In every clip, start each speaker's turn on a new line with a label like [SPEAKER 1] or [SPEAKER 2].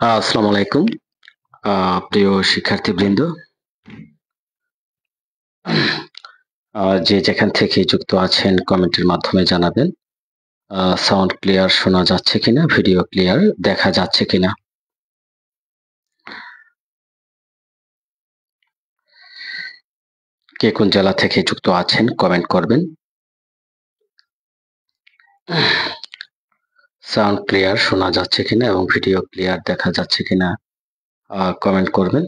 [SPEAKER 1] আসসালামু আলাইকুম প্রিয় শিক্ষার্থীবৃন্দ, যে যেখান থেকে যুক্ত আছেন কমেন্টের মাধ্যমে জানাবেন। সাউন্ড ক্লিয়ার শোনা যাচ্ছে কিনা, ভিডিও ক্লিয়ার দেখা যাচ্ছে কিনা। কে কোন জেলা থেকে যুক্ত আছেন কমেন্ট করবেন। সাউন্ড ক্লিয়ার শোনা যাচ্ছে কিনা এবং ভিডিও ক্লিয়ার দেখা যাচ্ছে কিনা কমেন্ট করবেন।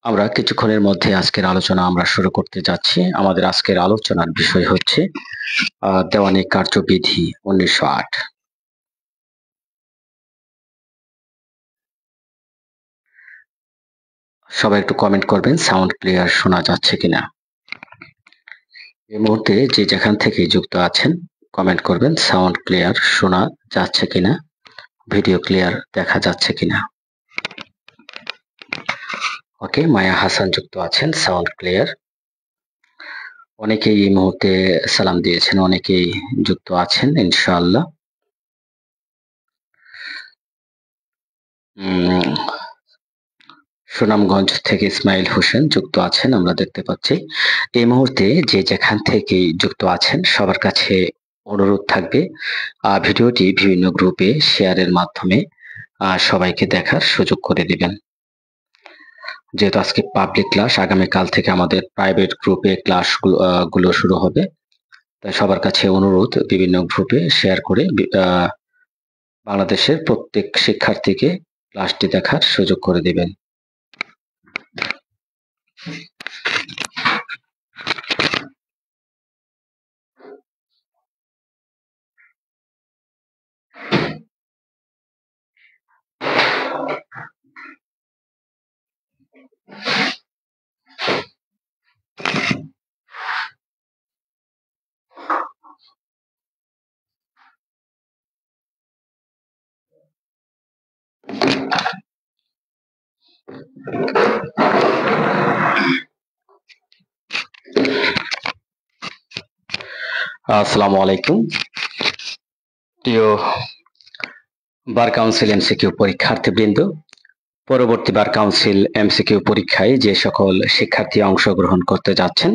[SPEAKER 1] আমরা কিছুক্ষণের মধ্যে আজকের আলোচনা আমরা শুরু করতে যাচ্ছি। আমাদের আজকের আলোচনার বিষয় হচ্ছে দেওয়ানি কার্যবিধি 1908। সবাই একটু কমেন্ট করবেন সাউন্ড ক্লিয়ার শোনা যাচ্ছে কিনা। এই মুহূর্তে যে যেখান থেকে যুক্ত আছেন কমেন্ট করবেন সাউন্ড ক্লিয়ার শোনা যাচ্ছে কিনা, ভিডিও ক্লিয়ার দেখা যাচ্ছে কিনা। ওকে, মায়া হাসান যুক্ত আছেন, সাউন্ড ক্লিয়ার। অনেকেই এই মুহূর্তে সালাম দিয়েছেন, অনেকেই যুক্ত আছেন ইনশাআল্লাহ। সুনামগঞ্জ থেকে ইসমাইল হোসেন যুক্ত আছেন, আমরা দেখতে পাচ্ছি। এই মুহূর্তে যে যেখান থেকে যুক্ত আছেন সবার কাছে অনুরোধ থাকবে ভিডিওটি বিভিন্ন গ্রুপে শেয়ারের মাধ্যমে সবাইকে দেখার সুযোগ করে দিবেন। যেহেতু আজকে পাবলিক ক্লাস, আগামীকাল থেকে আমাদের প্রাইভেট গ্রুপে ক্লাস গুলো শুরু হবে, তাই সবার কাছে অনুরোধ বিভিন্ন গ্রুপে শেয়ার করে বাংলাদেশের প্রত্যেক শিক্ষার্থীকে ক্লাসটি দেখার সুযোগ করে দিবেন। আসসালামু আলাইকুম প্রিয় বার কাউন্সিল এমসিকিউ পরীক্ষার্থীবৃন্দ। পরবর্তী বার কাউন্সিল এমসিকিউ পরীক্ষায় যে সকল শিক্ষার্থী অংশগ্রহণ করতে যাচ্ছেন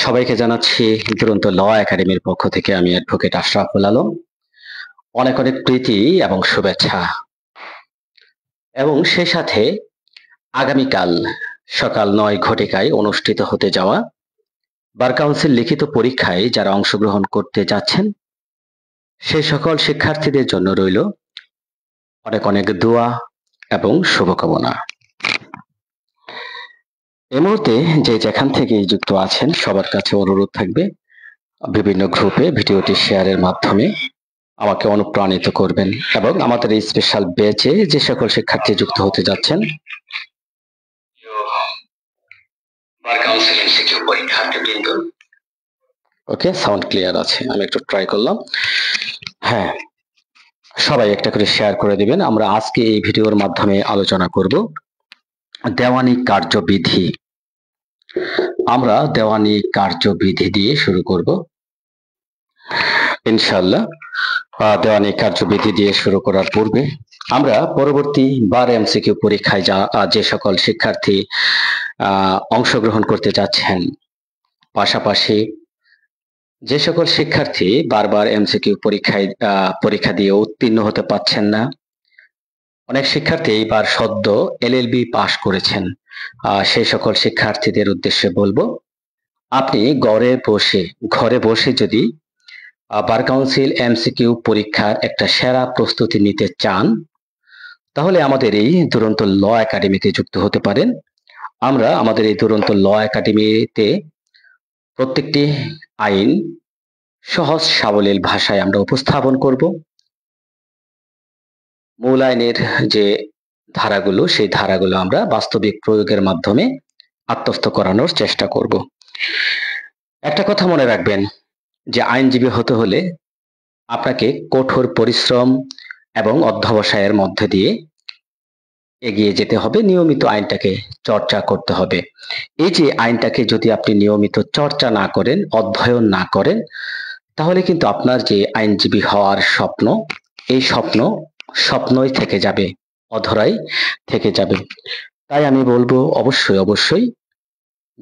[SPEAKER 1] সবাইকে জানাচ্ছি দুরন্ত ল একাডেমির পক্ষ থেকে আমি অ্যাডভোকেট আশরাফুল আলম অনেক অনেক প্রীতি এবং শুভেচ্ছা। এবং সেই সাথে আগামীকাল সকাল 9 ঘটিকায় অনুষ্ঠিত হতে যাওয়া বার কাউন্সিল লিখিত পরীক্ষায় যারা অংশগ্রহণ করতে যাচ্ছেন সেই সকল শিক্ষার্থীদের জন্য রইল অনেক অনেক দোয়া এবং শুভকামনা। এই মুহূর্তে যে যেখান থেকে যুক্ত আছেন সবার কাছে অনুরোধ থাকবে বিভিন্ন গ্রুপে ভিডিওটি শেয়ারের মাধ্যমে আমাকে অনুপ্রাণিত করবেন এবং আমাদের এই স্পেশাল ব্যাচে যে সকল শিক্ষার্থী যুক্ত হতে যাচ্ছেন ওকে, সাউন্ড ক্লিয়ার আছে, আমি একটু ট্রাই করলাম। হ্যাঁ, সবাই একটা করে শেয়ার করে দিবেন। আমরা আজকে এই ভিডিওর মাধ্যমে আলোচনা করব দেওয়ানি কার্যবিধি। আমরা দেওয়ানি কার্যবিধি দিয়ে শুরু করব ইনশাআল্লাহ। দেওয়ানি কার্যবিধি দিয়ে শুরু করার পূর্বে আমরা পরবর্তী বার এমসিকিউ পরীক্ষায় যে সকল শিক্ষার্থী অংশগ্রহণ করতে যাচ্ছেন, পাশাপাশি যে সকল শিক্ষার্থী বারবার এমসিকিউ পরীক্ষা দিয়ে উত্তীর্ণ হতে পারছেন না, অনেক শিক্ষার্থী এইবার সদ্য এলএলবি পাশ করেছেন, সেই সকল শিক্ষার্থীদের উদ্দেশ্যে বলবো আপনি ঘরে বসে যদি বার কাউন্সিল এমসিকিউ পরীক্ষার একটা সেরা প্রস্তুতি নিতে চান তাহলে আমাদের এই দুরন্ত ল একাডেমিতে যুক্ত হতে পারেন। আমরা আমাদের এই দুরন্ত ল একাডেমিতে প্রত্যেকটি আইন সহজ সাবলীল ভাষায় আমরা উপস্থাপন করব। মূল আইনের যে ধারাগুলো সেই ধারাগুলো আমরা বাস্তবিক প্রয়োগের মাধ্যমে আত্মস্থ করানোর চেষ্টা করব। একটা কথা মনে রাখবেন যে আইনজীবী হতে হলে আপনাকে কঠোর পরিশ্রম এবং অধ্যবসায়ের মধ্যে দিয়ে এগিয়ে যেতে হবে, নিয়মিত আইনটাকে চর্চা করতে হবে। এই যে আইনটাকে যদি আপনি নিয়মিত চর্চা না করেন, অধ্যয়ন না করেন, তাহলে কিন্তু আপনার যে আইনজীবী হওয়ার স্বপ্ন, এই স্বপ্নই থেকে যাবে, অধরাই থেকে যাবে। তাই আমি বলবো অবশ্যই অবশ্যই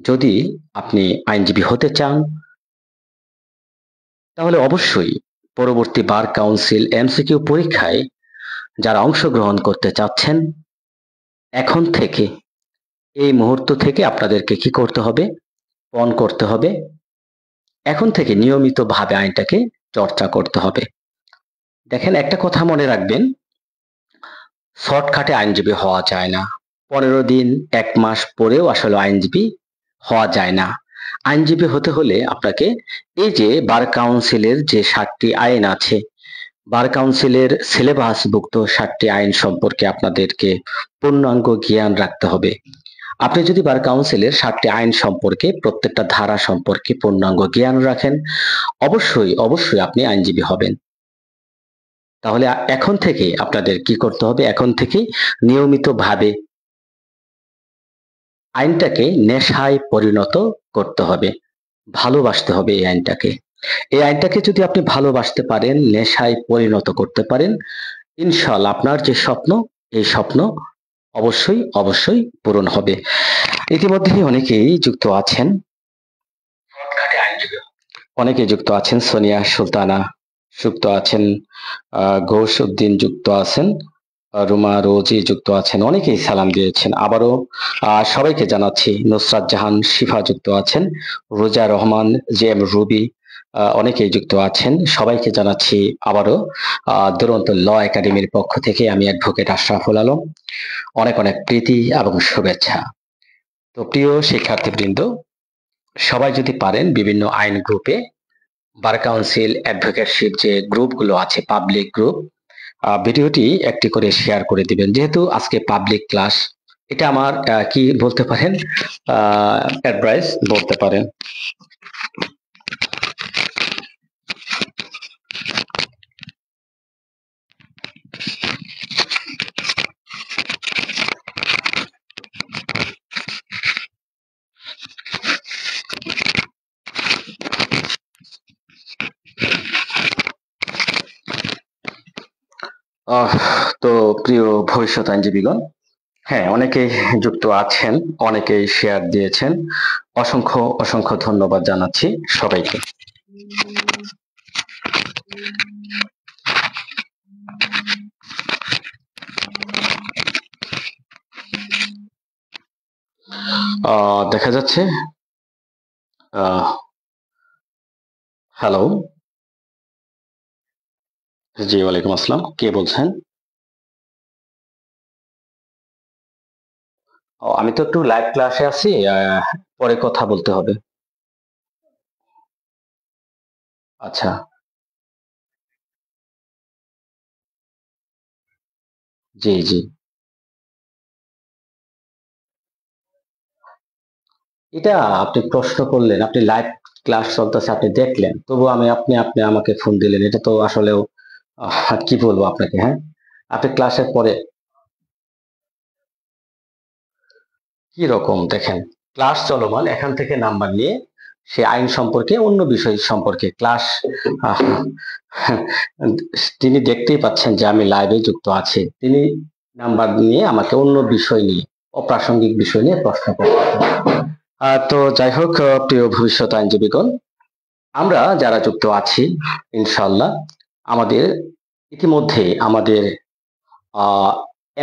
[SPEAKER 1] যদি আপনি আইনজীবী হতে চান তাহলে অবশ্যই পরবর্তী বার কাউন্সিল এমসিকিউ পরীক্ষায় যারা অংশগ্রহণ করতে চাচ্ছেন এখন থেকে এই মুহূর্ত থেকে আপনাদেরকে কি করতে হবে? পণ করতে হবে। এখন থেকে নিয়মিতভাবে আইনটাকে চর্চা করতে হবে। দেখেন একটা কথা মনে রাখবেন, শর্টকাটে আইনজীবী হওয়া যায় না। 15 দিন 1 মাস পরেও আসলে আইনজীবী হওয়া যায় না। আইনজীবী হতে হলে আপনাকে এই যে বার কাউন্সিলের যে 7টি আইন আছে, বার কাউন্সিলের সিলেবাসভুক্ত 7টি আইন সম্পর্কে আপনাদেরকে পূর্ণাঙ্গ জ্ঞান রাখতে হবে। আপনি যদি বার কাউন্সিলের 7টি আইন সম্পর্কে প্রত্যেকটা ধারা সম্পর্কে পূর্ণাঙ্গ জ্ঞান রাখেন অবশ্যই অবশ্যই আপনি আইনজীবী হবেন। তাহলে এখন থেকে আপনাদের কি করতে হবে? এখন থেকে নিয়মিতভাবে আইনটাকে নেশায় পরিণত করতে হবে, ভালোবাসতে হবে এই আইনটাকে। এই আইনটাকে যদি আপনি ভালোবাসতে পারেন, নেশায় পরিণত করতে পারেন, ইনশাআল্লাহ আপনার যে স্বপ্ন এই স্বপ্ন অবশ্যই অবশ্যই পূরণ হবে। ইতিমধ্যেই অনেকেই যুক্ত আছেন, অনেকেই যুক্ত আছেন। সোনিয়া সুলতানা যুক্ত আছেন, ঘোষ উদ্দিন যুক্ত আছেন, রুমা রোজি যুক্ত আছেন, অনেকেই সালাম দিয়েছেন। আবারও সবাইকে জানাচ্ছি। নুসরাত জাহান শিফা যুক্ত আছেন, রোজা রহমান, জে এম রুবি অনেকেই যুক্ত আছেন। সবাইকে জানাচ্ছি আবারও দুরন্ত ল একাডেমির পক্ষ থেকে আমি অ্যাডভোকেট আশরাফুল আলম অনেক অনেক প্রীতি এবং শুভেচ্ছা। তো প্রিয় শিক্ষার্থীবৃন্দ, সবাই যদি পারেন বিভিন্ন আইন গ্রুপে বার কাউন্সিল অ্যাডভোকেটশিপ যে গ্রুপগুলো আছে, পাবলিক গ্রুপ, ভিডিওটি একটি করে শেয়ার করে দিবেন। যেহেতু আজকে পাবলিক ক্লাস, এটা আমার কি বলতে পারেন, অ্যাডভাইস বলতে পারেন। তো প্রিয় ভবিষ্যৎ আইনজীবীগণ, হ্যাঁ অনেকেই যুক্ত আছেন, অনেকেই শেয়ার দিয়েছেন, অসংখ্য অসংখ্য ধন্যবাদ জানাচ্ছি সবাইকে। দেখা যাচ্ছে, হ্যালো, জি ওয়ালাইকুম আসসালাম, কে বলছেন? আমি তো একটু লাইভ ক্লাসে আছি, পরে কথা বলতে হবে। আচ্ছা, জি জি, এটা আপনি প্রশ্ন করলেন, আপনি লাইভ ক্লাস চলতেছে আপনি দেখলেন, তবু আমি আপনি আপনি আমাকে ফোন দিলেন, এটা তো আসলেও কি বলবো আপনাকে, হ্যাঁ আপনি ক্লাসের পরে কি রকম দেখেন, ক্লাস চলমান, এখান থেকে নাম্বার নিয়ে সে আইন সম্পর্কে অন্য বিষয় সম্পর্কে ক্লাস, আহ, তিনি দেখতেই পাচ্ছেন যে আমি লাইভে যুক্ত আছি, তিনি নাম্বার নিয়ে আমাকে অন্য বিষয় নিয়ে, অপ্রাসঙ্গিক বিষয় নিয়ে প্রশ্ন করতেছেন। তো যাই হোক, প্রিয় ভবিষ্যৎ আইনজীবীগণ, আমরা যারা যুক্ত আছি ইনশাল্লাহ আমাদের ইতিমধ্যে আমাদের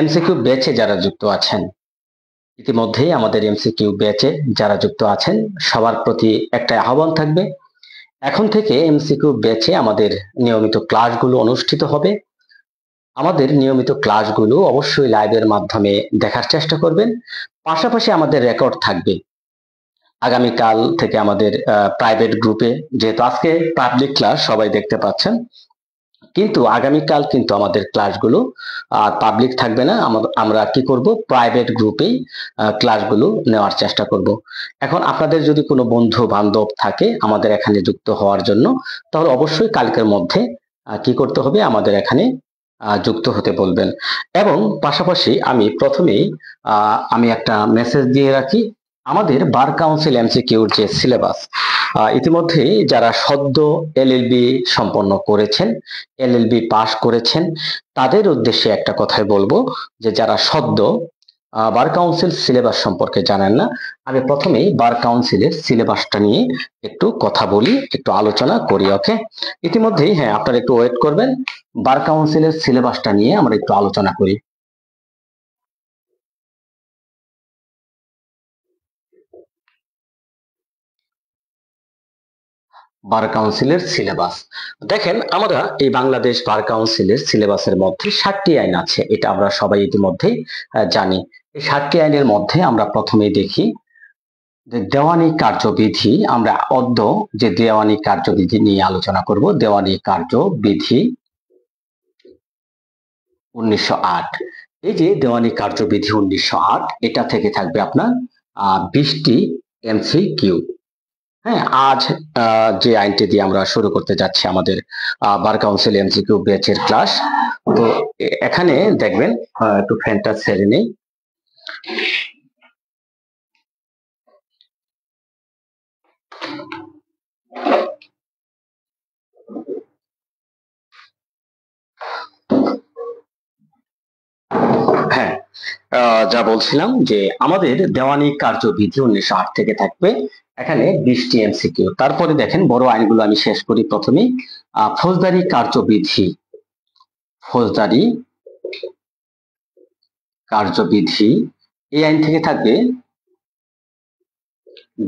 [SPEAKER 1] এমসিকিউ ব্যাচে যারা যুক্ত আছেন, ইতিমধ্যেই আমাদের এমসিকিউ ব্যাচে যারা যুক্ত আছেন সবার প্রতি একটা আহ্বান থাকবে, এখন থেকে এমসিকিউ ব্যাচে আমাদের নিয়মিত ক্লাসগুলো অনুষ্ঠিত হবে। আমাদের নিয়মিত ক্লাসগুলো অবশ্যই লাইভের মাধ্যমে দেখার চেষ্টা করবেন, পাশাপাশি আমাদের রেকর্ড থাকবে। আগামীকাল থেকে আমাদের প্রাইভেট গ্রুপে, যেহেতু আজকে পাবলিক ক্লাস সবাই দেখতে পাচ্ছেন, কিন্তু আগামীকাল কিন্তু আমাদের ক্লাসগুলো আর পাবলিক থাকবে না, আমরা কি করব, প্রাইভেট গ্রুপেই ক্লাসগুলো নেওয়ার চেষ্টা করব। এখন আপনাদের যদি কোনো বন্ধু বান্ধব থাকে আমাদের এখানে যুক্ত হওয়ার জন্য, তাহলে অবশ্যই কালকের মধ্যে কি করতে হবে, আমাদের এখানে যুক্ত হতে বলবেন। এবং পাশাপাশি আমি প্রথমেই আমি একটা মেসেজ দিয়ে রাখি, আমাদের বার কাউন্সিল এমসিকিউর যে সিলেবাস, ইতিমধ্যে যারা সদ্য এলএলবি সম্পন্ন করেছেন, এলএলবি পাশ করেছেন, তাদের উদ্দেশ্যে একটা কথাই বলবো যে যারা সদ্য বার কাউন্সিল সিলেবাস সম্পর্কে জানেন না, আমি প্রথমেই বার কাউন্সিলের সিলেবাসটা নিয়ে একটু কথা বলি, একটু আলোচনা করি। ওকে, ইতিমধ্যেই হ্যাঁ আপনারা একটু ওয়েট করবেন, বার কাউন্সিলের সিলেবাসটা নিয়ে আমরা একটু আলোচনা করি। বার কাউন্সিলের সিলেবাস দেখেন, আমরা এই বাংলাদেশ বার কাউন্সিলের সিলেবাসের মধ্যে 60টি আইন আছে, এটা আমরা সবাই ইতিমধ্যেই জানি। এই 60টি আইনের মধ্যে আমরা প্রথমেই দেখি যে দেওয়ানি কার্যবিধি। আমরা অদ্য যে দেওয়ানি কার্যবিধি নিয়ে আলোচনা করব, দেওয়ানি কার্যবিধি 1908। এই যে দেওয়ানি কার্যবিধি 1908, এটা থেকে থাকবে আপনার 20টি এমসিকিউ। হ্যাঁ, আজ যে আইনটি দিয়ে আমরা শুরু করতে যাচ্ছি আমাদের বার কাউন্সিল এমসিকিউ ব্যাচের ক্লাস। তো এখানে দেখবেন, একটু ফ্যানটা ছেড়ে নেই। হ্যাঁ, যা বলছিলাম যে আমাদের দেওয়ানি কার্যবিধি 1908 থেকে থাকবে এখানে 20টি এমসিকিউ। তারপরে দেখেন বড় আইনগুলো আমি শেষ করি। প্রথমে ফৌজদারি কার্যবিধি, ফৌজদারি কার্যবিধি এই আইন থেকে থাকবে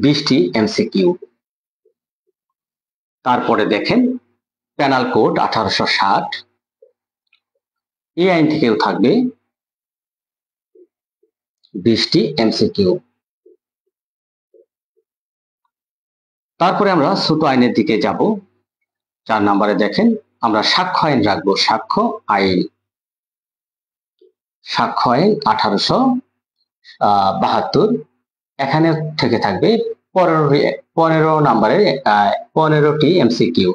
[SPEAKER 1] 20টি এমসিকিউ। তারপরে দেখেন পেনাল কোড 1860, এই আইন থেকেও থাকবে 20টি এমসিকিউ। তারপরে আমরা ছোট আইনের দিকে যাব। 4 নম্বরে দেখেন আমরা সাক্ষ্য আইন রাখবো, সাক্ষ্য আইন, সাক্ষ্য আইন 1872, এখানে থেকে থাকবে 15 নম্বরের 15টি এমসিকিউ।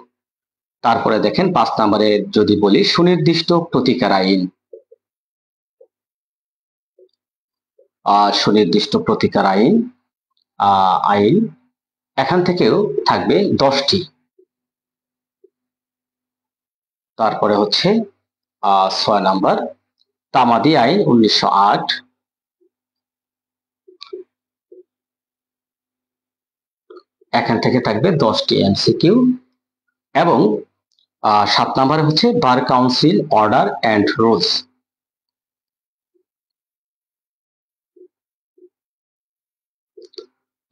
[SPEAKER 1] তারপরে দেখেন 5 নম্বরে যদি বলি সুনির্দিষ্ট প্রতিকার আইন, সুনির্দিষ্ট প্রতিকার আইন, আইন এখান থেকেও থাকবে 10টি। তারপরে হচ্ছে 6 নাম্বার তামাদি আইন 1908, এখান থেকে থাকবে 10টি এমসিকিউ। এবং 7 নম্বরে হচ্ছে bar council order and rules,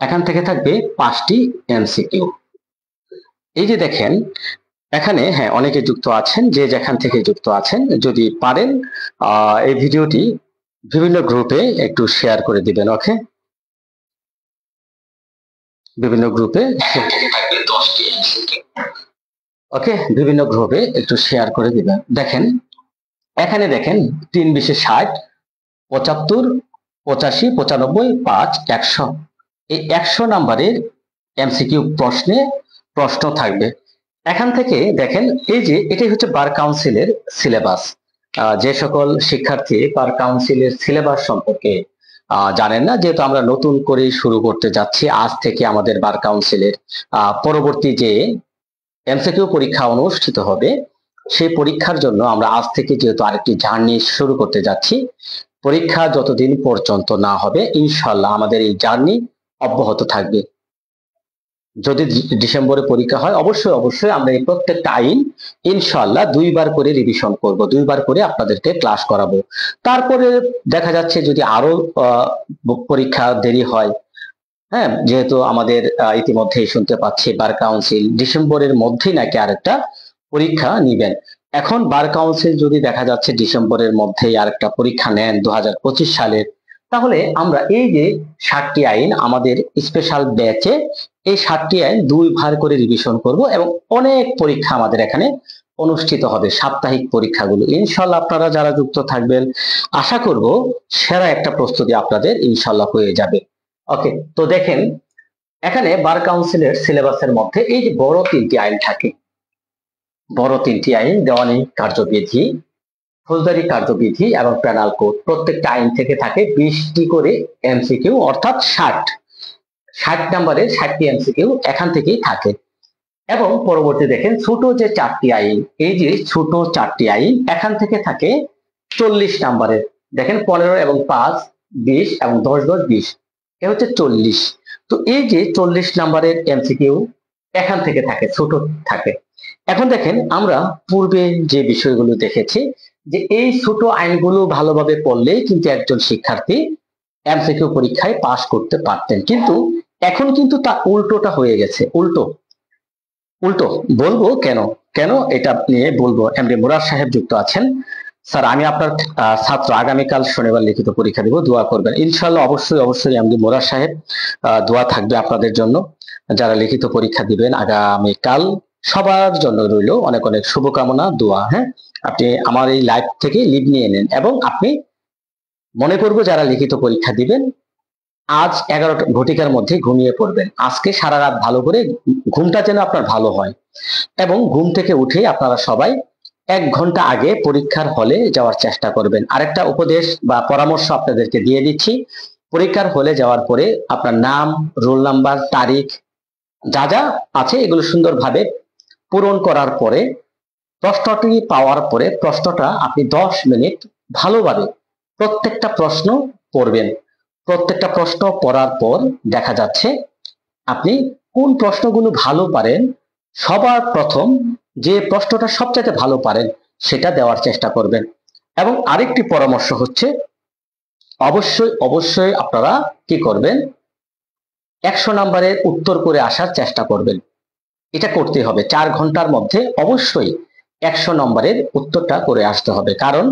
[SPEAKER 1] এখান থেকে থাকবে 5টি এমসিকিউ। এই যে দেখেন এখানে হ্যাঁ অনেকে যুক্ত আছেন, যে যেখান থেকে যুক্ত আছেন যদি পারেন এই ভিডিওটি বিভিন্ন গ্রুপে একটু শেয়ার করে দিবেন। ওকে, বিভিন্ন গ্রুপে, ওকে, বিভিন্ন গ্রুপে একটু শেয়ার করে দিবেন। দেখেন এখানে দেখেন 3×20=60, 75, 85, 95, 5, 100, এই 100 নাম্বারের এমসিকিউ প্রশ্ন থাকবে। এখান থেকে দেখেন এই যে এটাই হচ্ছে বার কাউন্সিলের সিলেবাস। যে সকল শিক্ষার্থী বার কাউন্সিলের সিলেবাস সম্পর্কে জানেন না, যেহেতু আমরা নতুন করে শুরু করতে যাচ্ছি, আজ থেকে আমাদের বার কাউন্সিলের পরবর্তী যে এমসিকিউ পরীক্ষা অনুষ্ঠিত হবে, সেই পরীক্ষার জন্য আমরা আজ থেকে যেহেতু আরেকটি জার্নি শুরু করতে যাচ্ছি, পরীক্ষা যতদিন পর্যন্ত না হবে ইনশাল্লাহ আমাদের এই জার্নি অব্যাহত থাকবে। যদি ডিসেম্বরে পরীক্ষা হয় অবশ্যই আমরা এই প্রত্যেকটা আইন ইনশাল্লাহ 2বার করে রিভিশন করব, 2বার করে আপনাদেরকে ক্লাস করাবো। তারপরে দেখা যাচ্ছে যদি আরো পরীক্ষা দেরি হয়, হ্যাঁ, যেহেতু আমাদের ইতিমধ্যেই শুনতে পাচ্ছি বার কাউন্সিল ডিসেম্বরের মধ্যেই নাকি আরেকটা পরীক্ষা নিবেন। এখন বার কাউন্সিল যদি দেখা যাচ্ছে ডিসেম্বরের মধ্যেই আরেকটা পরীক্ষা নেন 2025 সালের, তাহলে আমরা এই যে 60টি আইন আমাদের স্পেশাল ব্যাচে এই 60টি আইন 2বার করে রিভিশন করব এবং অনেক পরীক্ষা আমাদের এখানে অনুষ্ঠিত হবে, সাপ্তাহিক পরীক্ষাগুলো। ইনশাল্লাহ আপনারা যারা যুক্ত থাকবেন আশা করব সেরা একটা প্রস্তুতি আপনাদের ইনশাল্লাহ হয়ে যাবে। ওকে, তো দেখেন এখানে বার কাউন্সিলের সিলেবাসের মধ্যে এই যে বড় 3টি আইন থাকে, বড় 3টি আইন দেওয়ানি কার্যবিধি, ফৌজদারি কার্যবিধি এবং পেনাল কোড, প্রত্যেকটা আইন থেকে থাকে 20টি করে এমসিকিউ, অর্থাৎ 60। 60 নম্বরের 60টি এমসিকিউ এখান থেকেই থাকে। এবং পরবর্তী দেখেন ছোট যে 4টি আইন, এই যে ছোট 4টি আইন এখান থেকে থাকে 40 নম্বরের। দেখেন 15 এবং 5 20 এবং 10 10 20, এ হচ্ছে 40। তো এই যে 40 নম্বরের এমসিকিউ এখান থেকে থাকে, ছোট থাকে। এখন দেখেন আমরা পূর্বে যে বিষয়গুলো দেখেছি যে এই ছোট আইনগুলো ভালোভাবে পড়লেই কিন্তু একজন শিক্ষার্থী এমসিকিউ পরীক্ষায় পাশ করতে পারতেন, কিন্তু এখন কিন্তু তা উল্টোটা হয়ে গেছে। উল্টো উল্টো বলবো কেন, কেন এটা নিয়ে বলবো। এমডি মুরাদ সাহেব যুক্ত আছেন। স্যার আমি আপনার ছাত্র, আগামীকাল শনিবার লিখিত পরীক্ষা দিব, দোয়া করবেন। ইনশাল্লাহ অবশ্যই অবশ্যই এমডি মুরাদ সাহেব, দোয়া থাকবে আপনাদের জন্য। যারা লিখিত পরীক্ষা দিবেন আগামীকাল, সবার জন্য রইল অনেক অনেক শুভকামনা, দোয়া। হ্যাঁ, আপনি আমার এই লাইভ থেকে লিভ নিয়ে নেন এবং আপনি মনে করবো যারা লিখিত পরীক্ষা দিবেন আজ 11টা ঘটিকার মধ্যে ঘুমিয়ে পড়বেন। আজকে সারা রাত ভালো করে ঘুমটা যেন আপনার ভালো হয়, এবং ঘুম থেকে উঠে আপনারা সবাই 1 ঘন্টা আগে পরীক্ষার হলে যাওয়ার চেষ্টা করবেন। আরেকটা উপদেশ বা পরামর্শ আপনাদেরকে দিয়ে দিচ্ছি, পরীক্ষার হলে যাওয়ার পরে আপনার নাম, রোল নাম্বার, তারিখ যা যা আছে এগুলো সুন্দরভাবে পূরণ করার পরে, প্রশ্নটি পাওয়ার পরে প্রশ্নটা আপনি 10 মিনিট ভালোভাবে প্রত্যেকটা প্রশ্ন পড়বেন। প্রত্যেকটা প্রশ্ন পড়ার পর দেখা যাচ্ছে আপনি কোন প্রশ্নগুলো ভালো পারেন, সবার প্রথম যে প্রশ্নটা সবচেয়ে ভালো পারেন সেটা দেওয়ার চেষ্টা করবেন। এবং আরেকটি পরামর্শ হচ্ছে, অবশ্যই অবশ্যই আপনারা কি করবেন, 100 নম্বরের উত্তর করে আসার চেষ্টা করবেন। এটা করতে হবে 4 ঘন্টার মধ্যে, অবশ্যই 100 নম্বরের উত্তরটা করে আসতে হবে। কারণ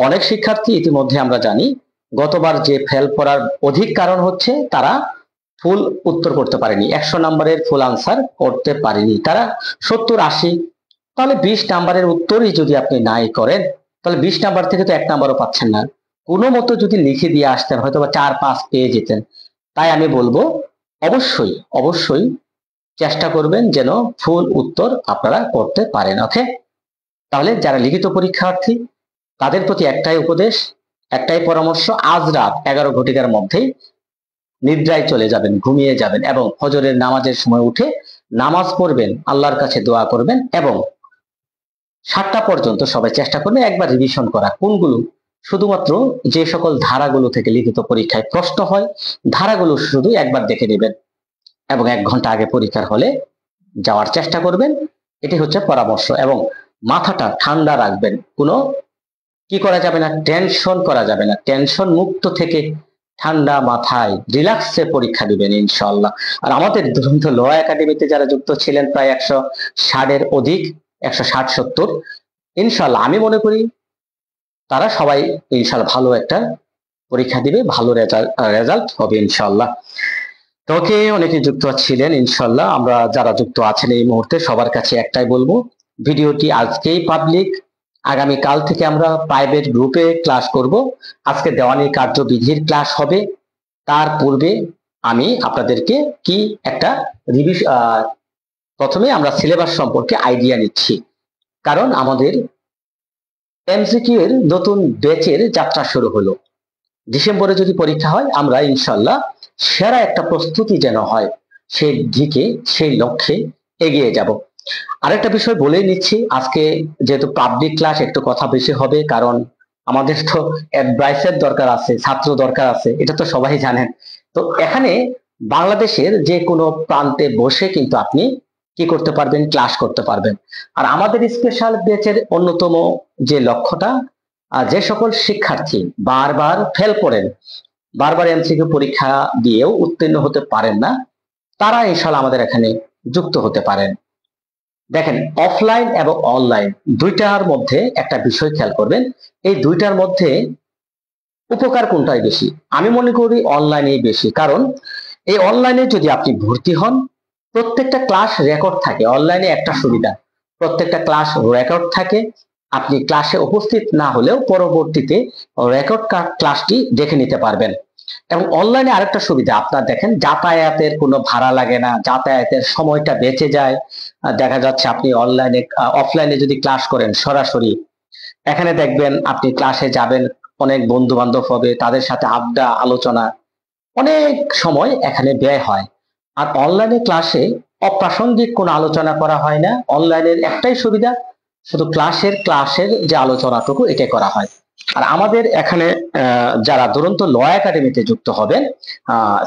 [SPEAKER 1] অনেক শিক্ষার্থী ইতিমধ্যে আমরা জানি গতবার যে ফেল করার অধিক কারণ হচ্ছে তারা ফুল উত্তর করতে পারেনি, 100 নম্বরের ফুল আনসার করতে পারেনি তারা, 70 80। তাহলে 20 নম্বরের উত্তরই যদি আপনি নাই করেন, তাহলে 20 নম্বর থেকে তো 1 নম্বরও পাচ্ছেন না। কোনো মতো যদি লিখে দিয়ে আসতেন হয়তো বা 4 5 পেয়ে যেতেন। তাই আমি বলবো অবশ্যই অবশ্যই চেষ্টা করবেন যেন ফুল উত্তর আপনারা করতে পারেন। ওকে, তাহলে যারা লিখিত পরীক্ষার্থী তাদের প্রতি একটাই উপদেশ, একটাই পরামর্শ, আজ রাত 11 ঘটিকার মধ্যেই নিদ্রায় চলে যাবেন, ঘুমিয়ে যাবেন এবং ফজরের নামাজের সময় উঠে নামাজ পড়বেন, আল্লাহর কাছে দোয়া করবেন এবং 7টা পর্যন্ত সবাই চেষ্টা করবেন একবার রিভিশন করা। কোনগুলো, শুধুমাত্র যে সকল ধারাগুলো থেকে লিখিত পরীক্ষায় প্রশ্ন হয় ধারাগুলো শুধু একবার দেখে নেবেন এবং 1 ঘন্টা আগে পরীক্ষার হলে যাওয়ার চেষ্টা করবেন। এটি হচ্ছে পরামর্শ। এবং মাথাটা ঠান্ডা রাখবেন, কোনো কি করা যাবে না, টেনশন করা যাবে না। টেনশন মুক্ত থেকে ঠান্ডা মাথায় রিল্যাক্সে পরীক্ষা দিবেন ইনশাআল্লাহ। আর আমাদের দুরন্ত ল একাডেমিতে যারা যুক্ত ছিলেন প্রায় 160-এর অধিক, 160-70, ইনশাআল্লাহ আমি মনে করি তারা সবাই ইনশাআল্লাহ ভালো একটা পরীক্ষা দিবে, ভালো রেজাল্ট হবে ইনশাআল্লাহ। তো ওকে, অনেকে যুক্ত ছিলেন ইনশাআল্লাহ। আমরা যারা যুক্ত আছেন এই মুহূর্তে সবার কাছে একটাই বলবো, ভিডিওটি আজকেই পাবলিক, আগামী কাল থেকে আমরা প্রাইভেট গ্রুপে ক্লাস করব। আজকে দেওয়ানি কার্যবিধির ক্লাস হবে, তার পূর্বে আমি আপনাদেরকে কি একটা প্রথমে আমরা সিলেবাস সম্পর্কে আইডিয়া নিচ্ছি, কারণ আমাদের এমসিকিউ এর নতুন ব্যাচের যাত্রা শুরু হলো। ডিসেম্বরে যদি পরীক্ষা হয় আমরা ইনশাল্লাহ সেরা একটা প্রস্তুতি যেন হয় সেই দিকে, সেই লক্ষ্যে এগিয়ে যাব। আরেকটা বিষয় বলে নিচ্ছি, আজকে যেহেতু পাবলিক ক্লাস একটু কথা বেশি হবে, কারণ আমাদের তো অ্যাডভাইসের দরকার আছে, ছাত্র দরকার আছে, এটা তো সবাই জানেন। তো এখানে বাংলাদেশের যে কোনো প্রান্তে বসে কিন্তু আপনি কি করতে পারবেন, ক্লাস করতে পারবেন। আর আমাদের স্পেশাল ব্যাচের অন্যতম যে লক্ষ্যটা, যে সকল শিক্ষার্থী বারবার ফেল করেন, বারবার এমসিকিউ পরীক্ষা দিয়েও উত্তীর্ণ হতে পারেন না, তারা ইনশাআল্লাহ আমাদের এখানে যুক্ত হতে পারেন। দেখেন, অফলাইন এবং অনলাইন দুইটার মধ্যে একটা বিষয় খেয়াল করবেন, এই দুইটার মধ্যে উপকার কোনটাই বেশি? আমি মনে করি অনলাইনেই বেশি। কারণ এই অনলাইনে যদি আপনি ভর্তি হন, প্রত্যেকটা ক্লাস রেকর্ড থাকে। অনলাইনে একটা সুবিধা, প্রত্যেকটা ক্লাস রেকর্ড থাকে, আপনি ক্লাসে উপস্থিত না হলেও পরবর্তীতে রেকর্ড ক্লাসটি দেখে নিতে পারবেন। এবং অনলাইনে আরেকটা সুবিধা, আপনার দেখেন যাতায়াতের কোনো ভাড়া লাগে না, যাতায়াতের সময়টা বেঁচে যায়। দেখা যাচ্ছে আপনি অনলাইনে, অফলাইনে যদি ক্লাস করেন সরাসরি, এখানে দেখবেন আপনি ক্লাসে যাবেন, অনেক বন্ধু বান্ধব হবে, তাদের সাথে আড্ডা আলোচনা, অনেক সময় এখানে ব্যয় হয়। আর অনলাইনে ক্লাসে অপ্রাসঙ্গিক কোনো আলোচনা করা হয় না। অনলাইনের একটাই সুবিধা, শুধু ক্লাসের যে আলোচনাটুকু এটাই করা হয়। আর আমাদের এখানে যারা দুরন্ত ল একাডেমিতে যুক্ত হবেন,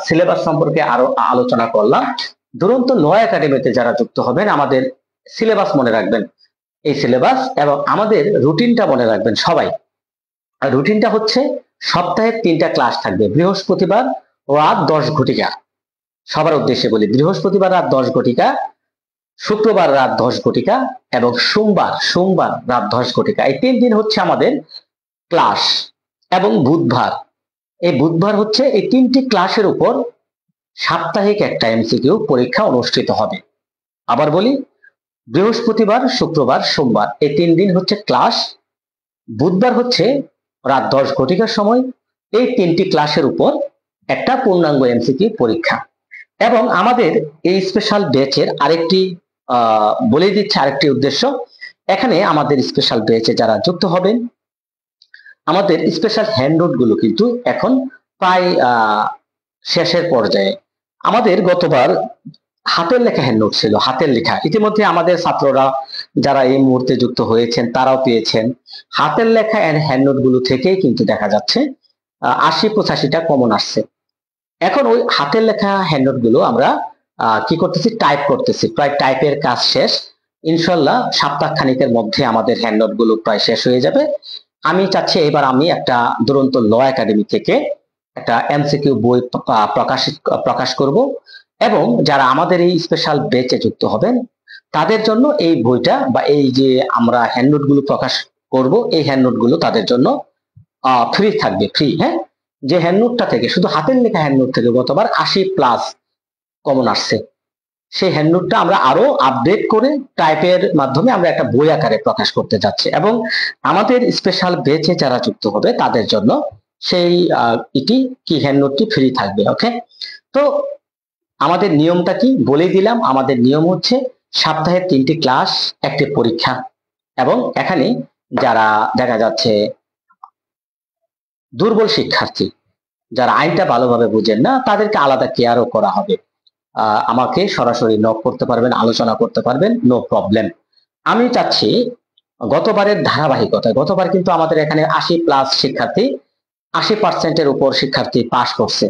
[SPEAKER 1] সিলেবাস সম্পর্কে আরো আলোচনা করলাম। দুরন্ত ল একাডেমিতে যারা যুক্ত হবেন, আমাদের সিলেবাস মনে রাখবেন, এই সিলেবাস এবং আমাদের রুটিনটা মনে রাখবেন সবাই। আর রুটিনটা হচ্ছে সপ্তাহে 3টা ক্লাস থাকবে। বৃহস্পতিবার রাত 10 ঘটিকা, সবার উদ্দেশ্যে বলি, বৃহস্পতিবার রাত 10 ঘটিকা, শুক্রবার রাত 10 ঘটিকা এবং সোমবার রাত 10 ঘটিকা। এই 3 দিন হচ্ছে আমাদের ক্লাস। এবং বুধবার হচ্ছে এই 3টি ক্লাসের উপর সাপ্তাহিক একটা এমসিকিউ পরীক্ষা অনুষ্ঠিত হবে। আবার বলি, বৃহস্পতিবার, শুক্রবার, সোমবার এই 3 দিন হচ্ছে ক্লাস। বুধবার হচ্ছে রাত 10 ঘটিকার সময় এই 3টি ক্লাসের উপর একটা পূর্ণাঙ্গ এমসিকিউ পরীক্ষা। এবং আমাদের এই স্পেশাল ব্যাচের আরেকটি বলে দিচ্ছে আরেকটি উদ্দেশ্য, এখানে আমাদের স্পেশাল ব্যাচে যারা যুক্ত হবেন, আমাদের স্পেশাল হ্যান্ডআউট গুলো কিন্তু এখন প্রায় শেষের পর্যায়ে। আমাদের গতবার হাতের লেখা হ্যান্ডআউট ছিল, হাতের লেখা। ইতিমধ্যে আমাদের ছাত্ররা যারা এই মুহূর্তে যুক্ত হয়েছেন তারাও পেয়েছেন। হাতের লেখা হ্যান্ডআউট গুলো থেকেই কিন্তু দেখা যাচ্ছে 80-85টা কমন আসছে। এখন ওই হাতের লেখা হ্যান্ডআউট গুলো আমরা কি করতেছি, টাইপ করতেছি। প্রায় টাইপের কাজ শেষ, ইনশাল্লাহ সপ্তাহ খানিকের মধ্যে আমাদের হ্যান্ডআউট গুলো প্রায় শেষ হয়ে যাবে। আমি চাচ্ছি এবার আমি একটা দুরন্ত ল একাডেমি থেকে একটা এমসিকিউ বই প্রকাশ করব, এবং যারা আমাদের এই স্পেশাল ব্যাচে যুক্ত হবেন তাদের জন্য এই বইটা বা এই যে আমরা হ্যান্ডআউট গুলো প্রকাশ করব, এই হ্যান্ডআউট গুলো তাদের জন্য ফ্রি থাকবে, ফ্রি। হ্যাঁ, যে হ্যান্ডনোটটা থেকে, শুধু হাতের লেখা হ্যান্ডনোট থেকে গতবার 80+ কমন আসছে, সেই হ্যান্ডনোটটা আমরা আরো আপডেট করে টাইপের মাধ্যমে আমরা একটা বই আকারে প্রকাশ করতে যাচ্ছি। এবং আমাদের স্পেশাল ব্যাচে যারা যুক্ত হবে তাদের জন্য সেই হ্যান্ডনোটটি ফ্রি থাকবে। ওকে, তো আমাদের নিয়মটা কি বলে দিলাম। আমাদের নিয়ম হচ্ছে সপ্তাহে 3টি ক্লাস, একটি পরীক্ষা। এবং এখানে যারা দেখা যাচ্ছে দুর্বল শিক্ষার্থী, যারা আইনটা ভালোভাবে বুঝেন না, তাদেরকে আলাদা কেয়ারও করা হবে। আমাকে সরাসরি নক করতে পারবেন, আলোচনা করতে পারবেন, নো প্রবলেম। আমি চাচ্ছি গতবারের ধারাবাহিকতায়, গতবার কিন্তু আমাদের এখানে 80+ শিক্ষার্থী, 80%-এর উপর শিক্ষার্থী পাশ করছে,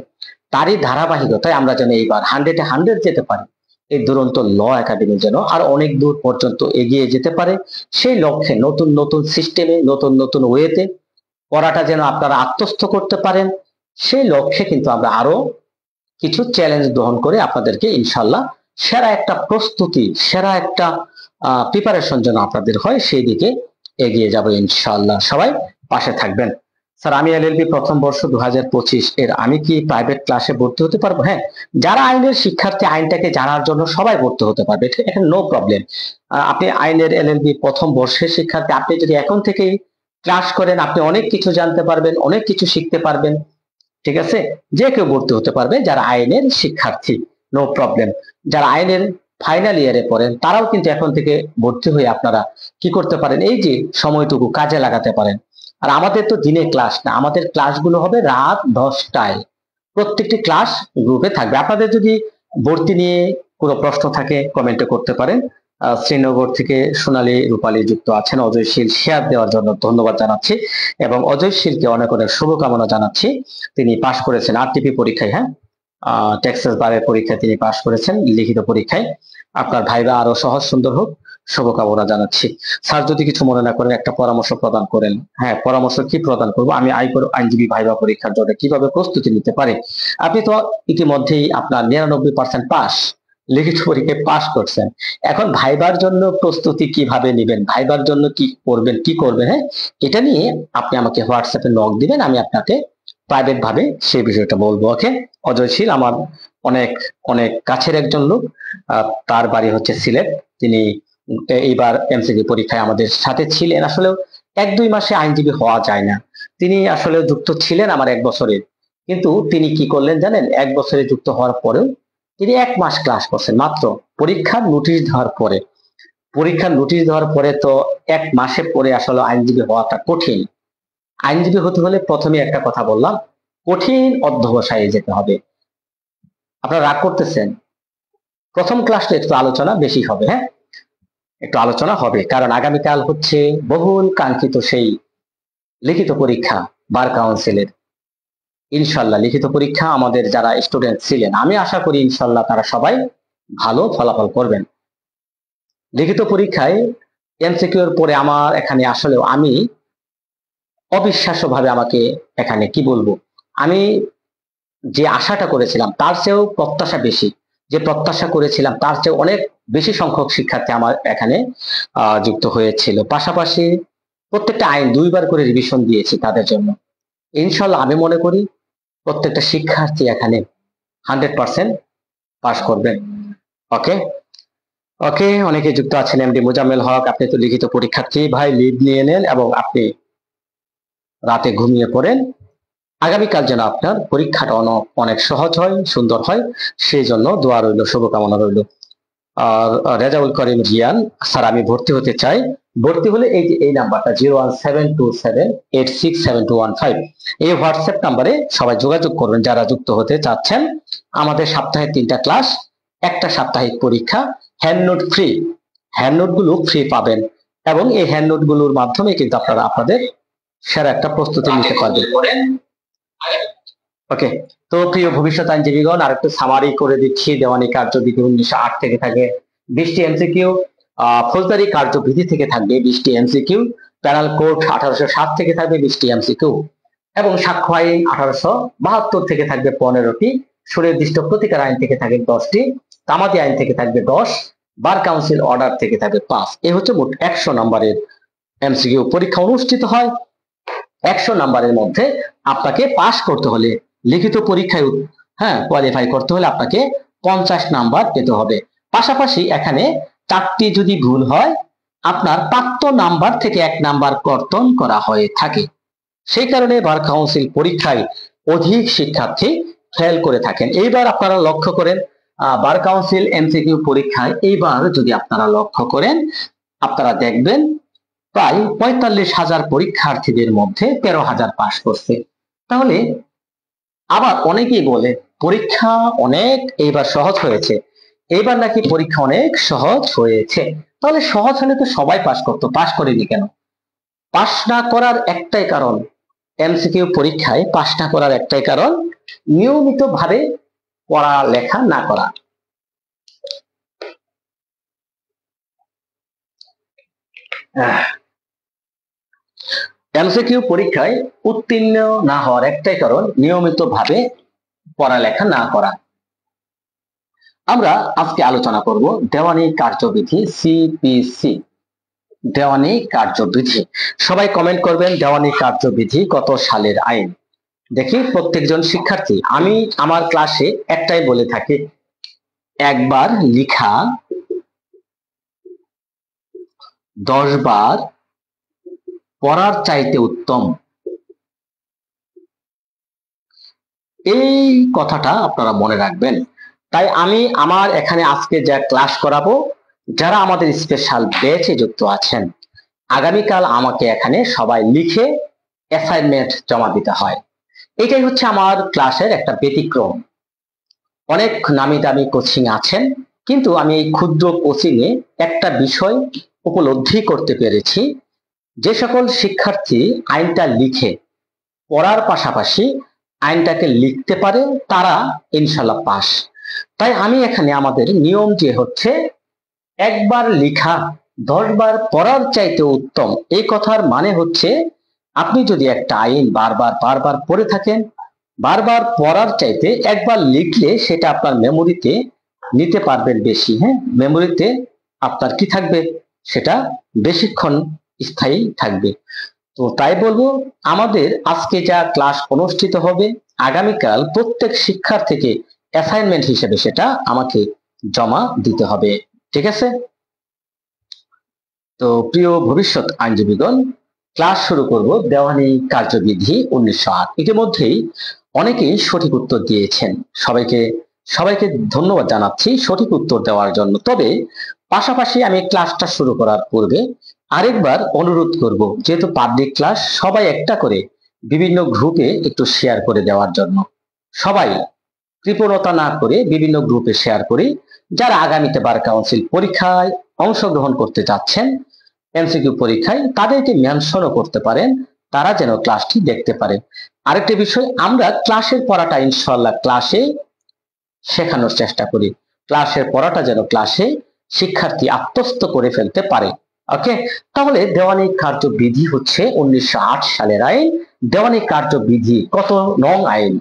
[SPEAKER 1] তারই ধারাবাহিকতায় আমরা যেন এইবার 100-এ 100 যেতে পারি। এই দুরন্ত ল একাডেমি যেন আর অনেক দূর পর্যন্ত এগিয়ে যেতে পারে, সেই লক্ষ্যে নতুন নতুন সিস্টেমে, নতুন নতুন ওয়েতে পড়াটা যেন আপনারা আত্মস্থ করতে পারেন, সেই লক্ষ্যে কিন্তু আমরা আরো কিছু চ্যালেঞ্জ গ্রহণ করে আপনাদেরকে ইনশাল্লাহ সেরা একটা প্রস্তুতি, সেরা একটা প্রিপারেশন যেন আপনাদের হয়, সেই দিকে এগিয়ে যাব ইনশাল্লাহ। সবাই পাশে থাকবেন। স্যার, আমি এলএলবি প্রথম বর্ষ 2025 এর, আমি কি প্রাইভেট ক্লাসে ভর্তি হতে পারবো? হ্যাঁ, যারা আইনের শিক্ষার্থী, আইনটাকে জানার জন্য সবাই ভর্তি হতে পারবে, এখানে নো প্রবলেম। আপনি আইনের এলএলবি প্রথম বর্ষের শিক্ষার্থী, আপনি যদি এখন থেকেই ক্লাস করেন, আপনি অনেক কিছু জানতে পারবেন, অনেক কিছু শিখতে পারবেন। ঠিক আছে, যে কেউ ভর্তি হতে পারবে যারা আইনের শিক্ষার্থী, নো প্রবলেম। যারা আইনের ফাইনাল ইয়ারে পড়েন তারাও কিন্তু এখন থেকে ভর্তি হয়ে আপনারা কি করতে পারেন, এই যে সময়টুকু কাজে লাগাতে পারেন। আর আমাদের তো দিনে ক্লাস না, আমাদের ক্লাসগুলো হবে রাত 10টায়। প্রত্যেকটি ক্লাস গ্রুপে থাকবে। আপনাদের যদি ভর্তি নিয়ে কোনো প্রশ্ন থাকে কমেন্টে করতে পারেন। শ্রীনগর থেকে সোনালী রূপালী যুক্ত আছেন, অজয়শীল শেয়ার দেওয়ার জন্য ধন্যবাদ জানাচ্ছি, এবং অজয়শীলকে অনেক অনেক শুভকামনা জানাচ্ছি। তিনি পাশ করেছেন আরটিপি পরীক্ষায়। হ্যাঁ, টেক্সাস বারের পরীক্ষায় তিনি পাশ করেছেন, লিখিত পরীক্ষায়। আপনার ভাইবা আরো সহজ সুন্দর হোক, শুভকামনা জানাচ্ছি। স্যার, যদি কিছু মনে না করেন একটা পরামর্শ প্রদান করেন। হ্যাঁ, পরামর্শ কি প্রদান করবো? আমি আইনজীবী ভাইবা পরীক্ষার জন্য কিভাবে প্রস্তুতি নিতে পারে? আপনি তো ইতিমধ্যেই আপনার 99% পাস, লিখিত পরীক্ষায় পাস করছেন, এখন ভাইবার জন্য প্রস্তুতি কিভাবে নেবেন, ভাইবার জন্য কি করবেন, কি করবেন, হ্যাঁ, এটা নিয়ে আপনি আমাকে হোয়াটসঅ্যাপে নক দিবেন, আমি আপনাকে প্রাইভেট ভাবে সেই বিষয়টা বলবো। ওকে, অজয়শীল আমার অনেক অনেক কাছের একজন লোক, তার বাড়ি হচ্ছে সিলেট। তিনি এইবার এমসিকিউ পরীক্ষায় আমাদের সাথে ছিলেন। আসলে 1-2 মাসে আইনজীবী হওয়া যায় না, তিনি আসলে যুক্ত ছিলেন আমার 1 বছরের। কিন্তু তিনি কি করলেন জানেন, 1 বছরে যুক্ত হওয়ার পরেও তিনি 1 মাস ক্লাস করছেন মাত্র। পরীক্ষার নোটিশ দেওয়ার পরে, পরীক্ষার নোটিশ দেওয়ার পরে তো 1 মাসে পরে আসলে আইনজীবী হওয়াটা কঠিন। আইনজীবী হতে হলে প্রথমে একটা কথা বললাম, কঠিন অধ্যবসায়ে যেতে হবে। আপনারা রাগ করতেছেন? প্রথম ক্লাসটা একটু আলোচনা বেশি হবে, হ্যাঁ, একটু আলোচনা হবে, কারণ আগামীকাল হচ্ছে বহুল কাঙ্ক্ষিত সেই লিখিত পরীক্ষা বার কাউন্সিলের। ইনশাল্লাহ লিখিত পরীক্ষা আমাদের যারা স্টুডেন্ট ছিলেন, আমি আশা করি ইনশাল্লাহ তারা সবাই ভালো ফলাফল করবেন। লিখিত পরীক্ষায় এমসিকিউর পরে আমার এখানে আসলেও আমি অবিশ্বাস্য ভাবে আমাকে এখানে কি বলবো, আমি যে আশাটা করেছিলাম তার চেয়েও প্রত্যাশা বেশি, যে প্রত্যাশা করেছিলাম তার চেয়ে অনেক বেশি সংখ্যক শিক্ষার্থী আমার এখানে যুক্ত হয়েছিল। পাশাপাশি প্রত্যেকটা আইন 2বার করে রিভিশন দিয়েছি তাদের জন্য। ইনশাল্লাহ আমি মনে করি প্রত্যেকটা শিক্ষার্থী এখানে 100% পাস করবেন। ওকে ওকে, অনেকে যুক্ত আছেন। এমডি মোজাম্মেল হক, আপনি তো লিখিত পরীক্ষার্থী ভাই, লিভ নিয়ে নেন এবং আপনি রাতে ঘুমিয়ে পড়েন। আগামীকাল যেন আপনার পরীক্ষাটা অনেক সহজ হয়, সুন্দর হয়, সেই জন্য দোয়া রইল, শুভকামনা রইল। আর রেজাউল করিম জিয়ান, স্যার আমি ভর্তি হতে চাই। ভর্তি হলে এই যে এই নাম্বারটা 01727867215, এই হোয়াটসঅ্যাপ নাম্বারে সবাই যোগাযোগ করবেন যারা যুক্ত হতে চাচ্ছেন। আমাদের সপ্তাহে 3টা ক্লাস, একটা সাপ্তাহিক পরীক্ষা, হ্যান্ড ফ্রি, হ্যান্ড গুলো ফ্রি পাবেন এবং এই হ্যান্ড গুলোর মাধ্যমে কিন্তু আপনারা আপনাদের সেরা একটা প্রস্তুতি নিতে পারবেন। ওকে, তো প্রিয় ভবিষ্যৎ আইনজীবীগণ, আর একটু সামারি করে দিচ্ছি। দেওয়ানি কার্যবিধি 1908 থেকে থাকে 20টি এমসিকিউ, ফৌজদারি কার্যবিধি থেকে থাকবে 20টি এমসিকিউ, প্যানাল কোড 1807 থেকে থাকবে 20টি এমসিকিউ এবং সাক্ষ্য আইন 1872 থেকে থাকবে 15টি, সুনির্দিষ্ট প্রতিকার আইন থেকে থাকবে 10টি, তামাদি আইন থেকে থাকবে 10, বার কাউন্সিল অর্ডার থেকে থাকবে 5। এই হচ্ছে মোট 100 নম্বরের এমসিকিউ পরীক্ষা অনুষ্ঠিত হয়। 100 নম্বরের মধ্যে আপনাকে পাস করতে হলে, লিখিত পরীক্ষায় কোয়ালিফাই করতে হলে আপনাকে 50 নাম্বার পেতে হবে। পাশাপাশি এখানে 4টি যদি ভুল হয় আপনার প্রাপ্ত নাম্বার থেকে 1 নাম্বার কর্তন করা হয়ে থাকে। সেই কারণে বার কাউন্সিল পরীক্ষায় অধিক শিক্ষার্থী ফেল করে থাকেন। এইবার আপনারা লক্ষ্য করেন, বার কাউন্সিল এমসিকিউ পরীক্ষায় এইবার যদি আপনারা লক্ষ্য করেন, আপনারা দেখবেন প্রায় 45,000 পরীক্ষার্থীদের মধ্যে 13,000 পাস করছে। তাহলে আবার অনেকেই বলে পরীক্ষা অনেক এইবার সহজ হয়েছে, এইবার নাকি পরীক্ষা অনেক সহজ হয়েছে। তাহলে সহজ হলে তো সবাই পাস করতো, পাস করেনি কেন? পাস না করার একটাই কারণ, এমসিকিউ পরীক্ষায় পাস না করার একটাই কারণ, নিয়মিত ভাবে পড়ালেখা না করা। এমসিকিউ পরীক্ষায় উত্তীর্ণ না হওয়ার একটাই কারণ, নিয়মিত ভাবে পড়ালেখা না করা। আমরা আজকে আলোচনা করব দেওয়ানি কার্যবিধি, সিপিসি। দেওয়ানি কার্যবিধি, সবাই কমেন্ট করবেন দেওয়ানি কার্যবিধি কত সালের আইন। দেখি প্রত্যেকজন শিক্ষার্থী, আমি আমার ক্লাসে একটাই বলে থাকি, একবার লিখা 10 বার পড়ার চাইতে উত্তম। এই কথাটা আপনারা মনে রাখবেন। তাই আমি আমার এখানে আজকে যা ক্লাস করাবো, যারা আমাদের স্পেশাল ব্যাচে যুক্ত আছেন, আগামীকাল আমাকে এখানে সবাই লিখে অ্যাসাইনমেন্ট জমা দিতে হয়। এটাই হচ্ছে আমার ক্লাসের একটা ব্যতিক্রম। অনেক নামি দামি কোচিং আছেন, কিন্তু আমি এই ক্ষুদ্র কোচিং এ একটা বিষয় উপলব্ধি করতে পেরেছি, যে সকল শিক্ষার্থী আইনটা লিখে পড়ার পাশাপাশি আইনটাকে লিখতে পারে তারা ইনশাল্লাহ পাস। তাই আমি এখানে আমাদের নিয়ম যে হচ্ছে, একবার লিখা 10 বার পড়ার চাইতে উত্তম। এই কথার মানে হচ্ছে, আপনি যদি একটা আইন বারবার বারবার পড়ে থাকেন, বারবার পড়ার চাইতে একবার লিখলে সেটা আপনার মেমোরিতে নিতে পারবেন বেশি। মেমোরিতে আপনার কি থাকবে, সেটা বেশিক্ষণ স্থায়ী থাকবে। তো তাই বলবো, আমাদের আজকে যা ক্লাস অনুষ্ঠিত হবে, আগামীকাল প্রত্যেক শিক্ষার্থীকে অ্যাসাইনমেন্ট হিসেবে সেটা আমাকে জমা দিতে হবে। ঠিক আছে? তো প্রিয় ভবিষ্যৎ আইনজীবীগণ, ক্লাস শুরু করব দেওয়ানি কার্যবিধি 1908। ইতিমধ্যেই অনেকেই সঠিক উত্তর দিয়েছেন, সবাইকে সবাইকে ধন্যবাদ জানাচ্ছি সঠিক উত্তর দেওয়ার জন্য। তবে পাশাপাশি আমি ক্লাসটা শুরু করার পূর্বে আরেকবার অনুরোধ করব, যেহেতু পাবলিক ক্লাস, সবাই একটা করে বিভিন্ন গ্রুপে একটু শেয়ার করে দেওয়ার জন্য। সবাই কৃপণতা না করে বিভিন্ন গ্রুপে শেয়ার করি। যারা আগামীতে বার কাউন্সিল পরীক্ষায় অংশগ্রহণ করতে যাচ্ছেন, এমসিকিউ পরীক্ষায়, তাদেরকে মেনশনও করতে পারেন, তারা যেন ক্লাসটি দেখতে পারে। আরেকটি বিষয়, আমরা ক্লাসের পড়াটা ইনশাআল্লাহ ক্লাসে শেখানোর চেষ্টা করি। ক্লাসের পড়াটা যেন ক্লাসে শিক্ষার্থী আত্মস্থ করে ফেলতে পারে। ওকে, তাহলে দেওয়ানি কার্যবিধি হচ্ছে 1908 সালের আইন। দেওয়ানি কার্যবিধি কত নং আইন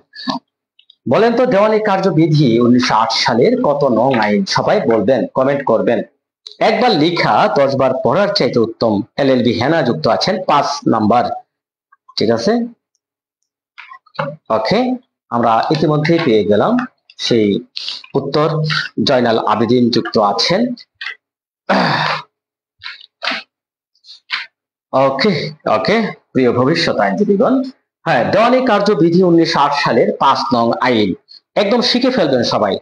[SPEAKER 1] বলেন তো? দেওয়ানি কার্যবিধি 1908 সালের কত নং আইন? সবাই বলবেন, কমেন্ট করবেন। একবার লেখা 10 বার পড়ার চাইতে উত্তম। এলএলবি হেনা যুক্ত আছেন 5 নাম্বার। ঠিক আছে, ওকে, আমরা ইতিমধ্যেই পেয়ে গেলাম সেই উত্তর। জয়নাল আবেদিন যুক্ত আছেন। ওকে ওকে, প্রিয় ভবিষ্যৎ আইনজীবীগণ, হ্যাঁ, দেওয়ানি কার্যবিধি 1908 সালের 5 নং আইন একদম শিখে ফেলবেন সবাই।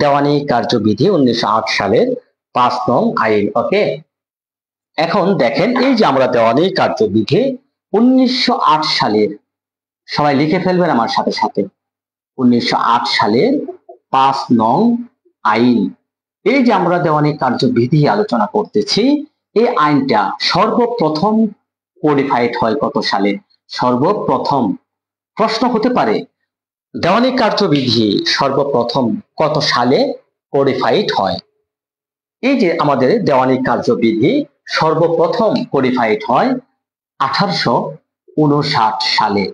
[SPEAKER 1] দেওয়ানি কার্যবিধি 1908 সালের 5 নং আইন। ওকে, এখন দেখেন, এই যে আমরা দেওয়ানি কার্যবিধি 1908 সালের, সবাই লিখে ফেলবেন আমার সাথে সাথে, 1908 সালের 5 নং আইন। এই যে আমরা দেওয়ানি কার্যবিধি আলোচনা করতেছি, এই আইনটা সর্বপ্রথম কোডিফাইড হয় কত সালে? সর্বপ্রথম প্রশ্ন হতে পারে, দেওয়ানি কার্যবিধি সর্বপ্রথম কত সালে কোডিফাইড হয়? এই যে আমাদের দেওয়ানি কার্যবিধি সর্বপ্রথম কোডিফাইড হয় 1859 সালে।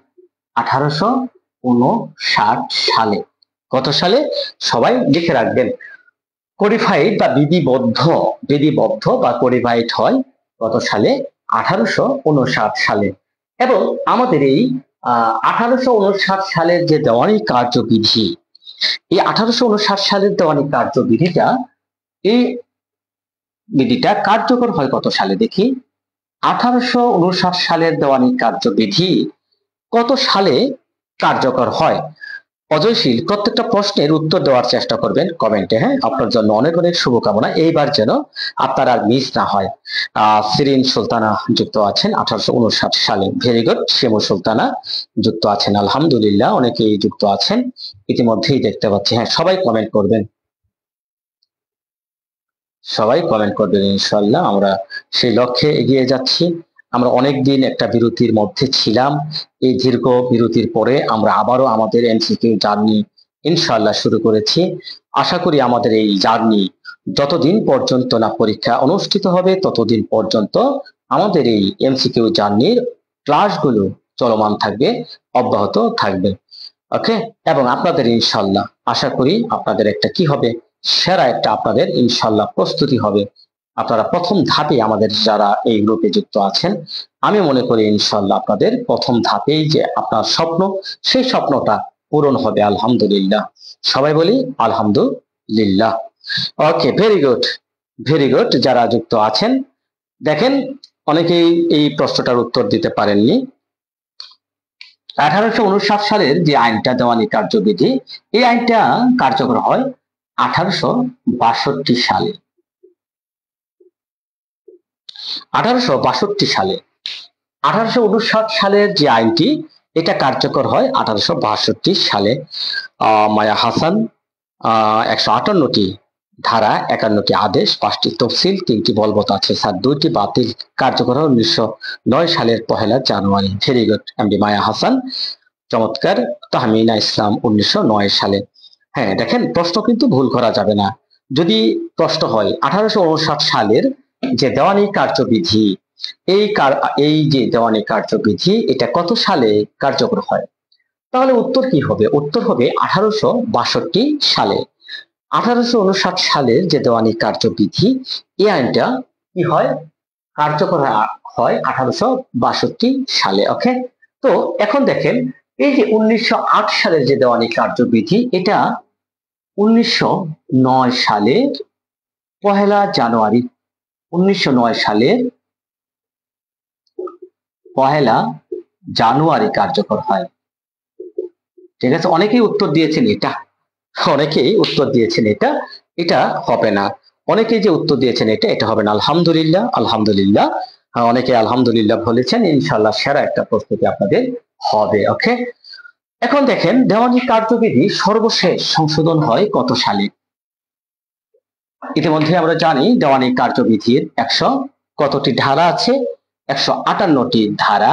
[SPEAKER 1] 1859 সালে। কত সালে? সবাই লিখে রাখবেন। কোডিফাইড বা বিধিবদ্ধ বা কোডিফাইড হয় কত সালে? 1859 সালে। এবং আমাদের এই 1859 সালের যে দেওয়ানি কার্যবিধি, এই 1859 সালের দেওয়ানি কার্যবিধিটা, এই বিধিটা কার্যকর হয় কত সালে দেখি? 1859 সালের দেওয়ানি কার্যবিধি কত সালে কার্যকর হয়? অজয়শীল প্রত্যেকটা প্রশ্নের উত্তর দেওয়ার চেষ্টা করবেন কমেন্টে। হ্যাঁ, আপনার জন্য অনেক অনেক শুভকামনা, এইবার যেন আপনার আর মিস না হয়। সিরিন সুলতানা যুক্ত আছেন 1859 সালে। Very good. শিমু সুলতানা যুক্ত আছেন, আলহামদুলিল্লাহ, অনেকেই যুক্ত আছেন ইতিমধ্যেই দেখতে পাচ্ছি। হ্যাঁ, সবাই কমেন্ট করবেন, সবাই কমেন্ট করবেন, ইনশাআল্লাহ আমরা সেই লক্ষ্যে এগিয়ে যাচ্ছি। আমরা অনেকদিন একটা বিরতির মধ্যে ছিলাম। এই দীর্ঘ বিরতির পরে আমরা আবারও আমাদের এমসিকিউ জার্নি ইনশাআল্লাহ শুরু করেছি। আশা করি আমাদের এই জার্নি যতদিন পর্যন্ত না পরীক্ষা অনুষ্ঠিত হবে, ততদিন পর্যন্ত আমাদের এই এমসিকিউ জার্নির ক্লাসগুলো চলমান থাকবে, অব্যাহত থাকবে। ওকে, এবং আপনাদের ইনশাআল্লাহ আশা করি আপনাদের একটা কি হবে, সেরা একটা আপনাদের ইনশাআল্লাহ প্রস্তুতি হবে। আপনারা প্রথম ধাপে আমাদের যারা এই গ্রুপে যুক্ত আছেন, আমি মনে করি ইনশাআল্লাহ আপনাদের প্রথম ধাপেই যে আপনার স্বপ্ন, সেই স্বপ্নটা পূরণ হবে আলহামদুলিল্লাহ। সবাই বলি আলহামদুলিল্লাহ। ওকে, ভেরি গুড, ভেরি গুড। যারা যুক্ত আছেন, দেখেন অনেকেই এই প্রশ্নটার উত্তর দিতে পারেননি। 1859 সালের যে আইনটা, দেওয়ানি কার্যবিধি, এই আইনটা কার্যকর হয় 1862 সালে। 1862 সালে। 1859 সালের যে আইনটি, এটা কার্যকর হয় 1862 সালে। মায়া হাসান, 158টি ধারা, 51টি আদেশ, 5টি তফসিল, 3টি বলবৎ আছে স্যার, 2টি বাতিল। কার্যকর হয় 1909 সালের 1 জানুয়ারি। ভেরি গুড এমডি মায়া হাসান, চমৎকার। তাহমিনা ইসলাম 1909 সালে। হ্যাঁ, দেখেন প্রশ্ন কিন্তু ভুল করা যাবে না। যদি প্রশ্ন হয় 1859 সালের যে দেওয়ানি কার্যবিধি, এই যে দেওয়ানি কার্যবিধি, এটা কত সালে কার্যকর হয়, তাহলে উত্তর কি হবে? উত্তর হবে 1862 সালে। 1859 সালের যে দেওয়ানি কার্যবিধি, এই আইনটা কি হয়? কার্যকর হয় 1862 সালে। ওকে, তো এখন দেখেন, এই যে 1908 সালের যে দেওয়ানি কার্যবিধি, এটা 1909 সালের 1 জানুয়ারি। 1909 সালের 1 জানুয়ারি কার্যকর হয়। ঠিক আছে, অনেকেই উত্তর দিয়েছেন এটা, অনেকেই উত্তর দিয়েছেন এটা, এটা হবে না। অনেকেই যে উত্তর দিয়েছেন এটা, এটা হবে না। আলহামদুলিল্লাহ, আলহামদুলিল্লাহ, অনেকে আলহামদুলিল্লাহ বলেছেন। ইনশাআল্লাহ সেরা একটা প্রস্তুতি আপনাদের হবে। ওকে, এখন দেখেন দেওয়ানি কার্যবিধি সর্বশেষ সংশোধন হয় কত সালে? ইতিমধ্যে আমরা জানি দেওয়ানি কার্যবিধির 100 কতটি ধারা আছে? 158টি ধারা,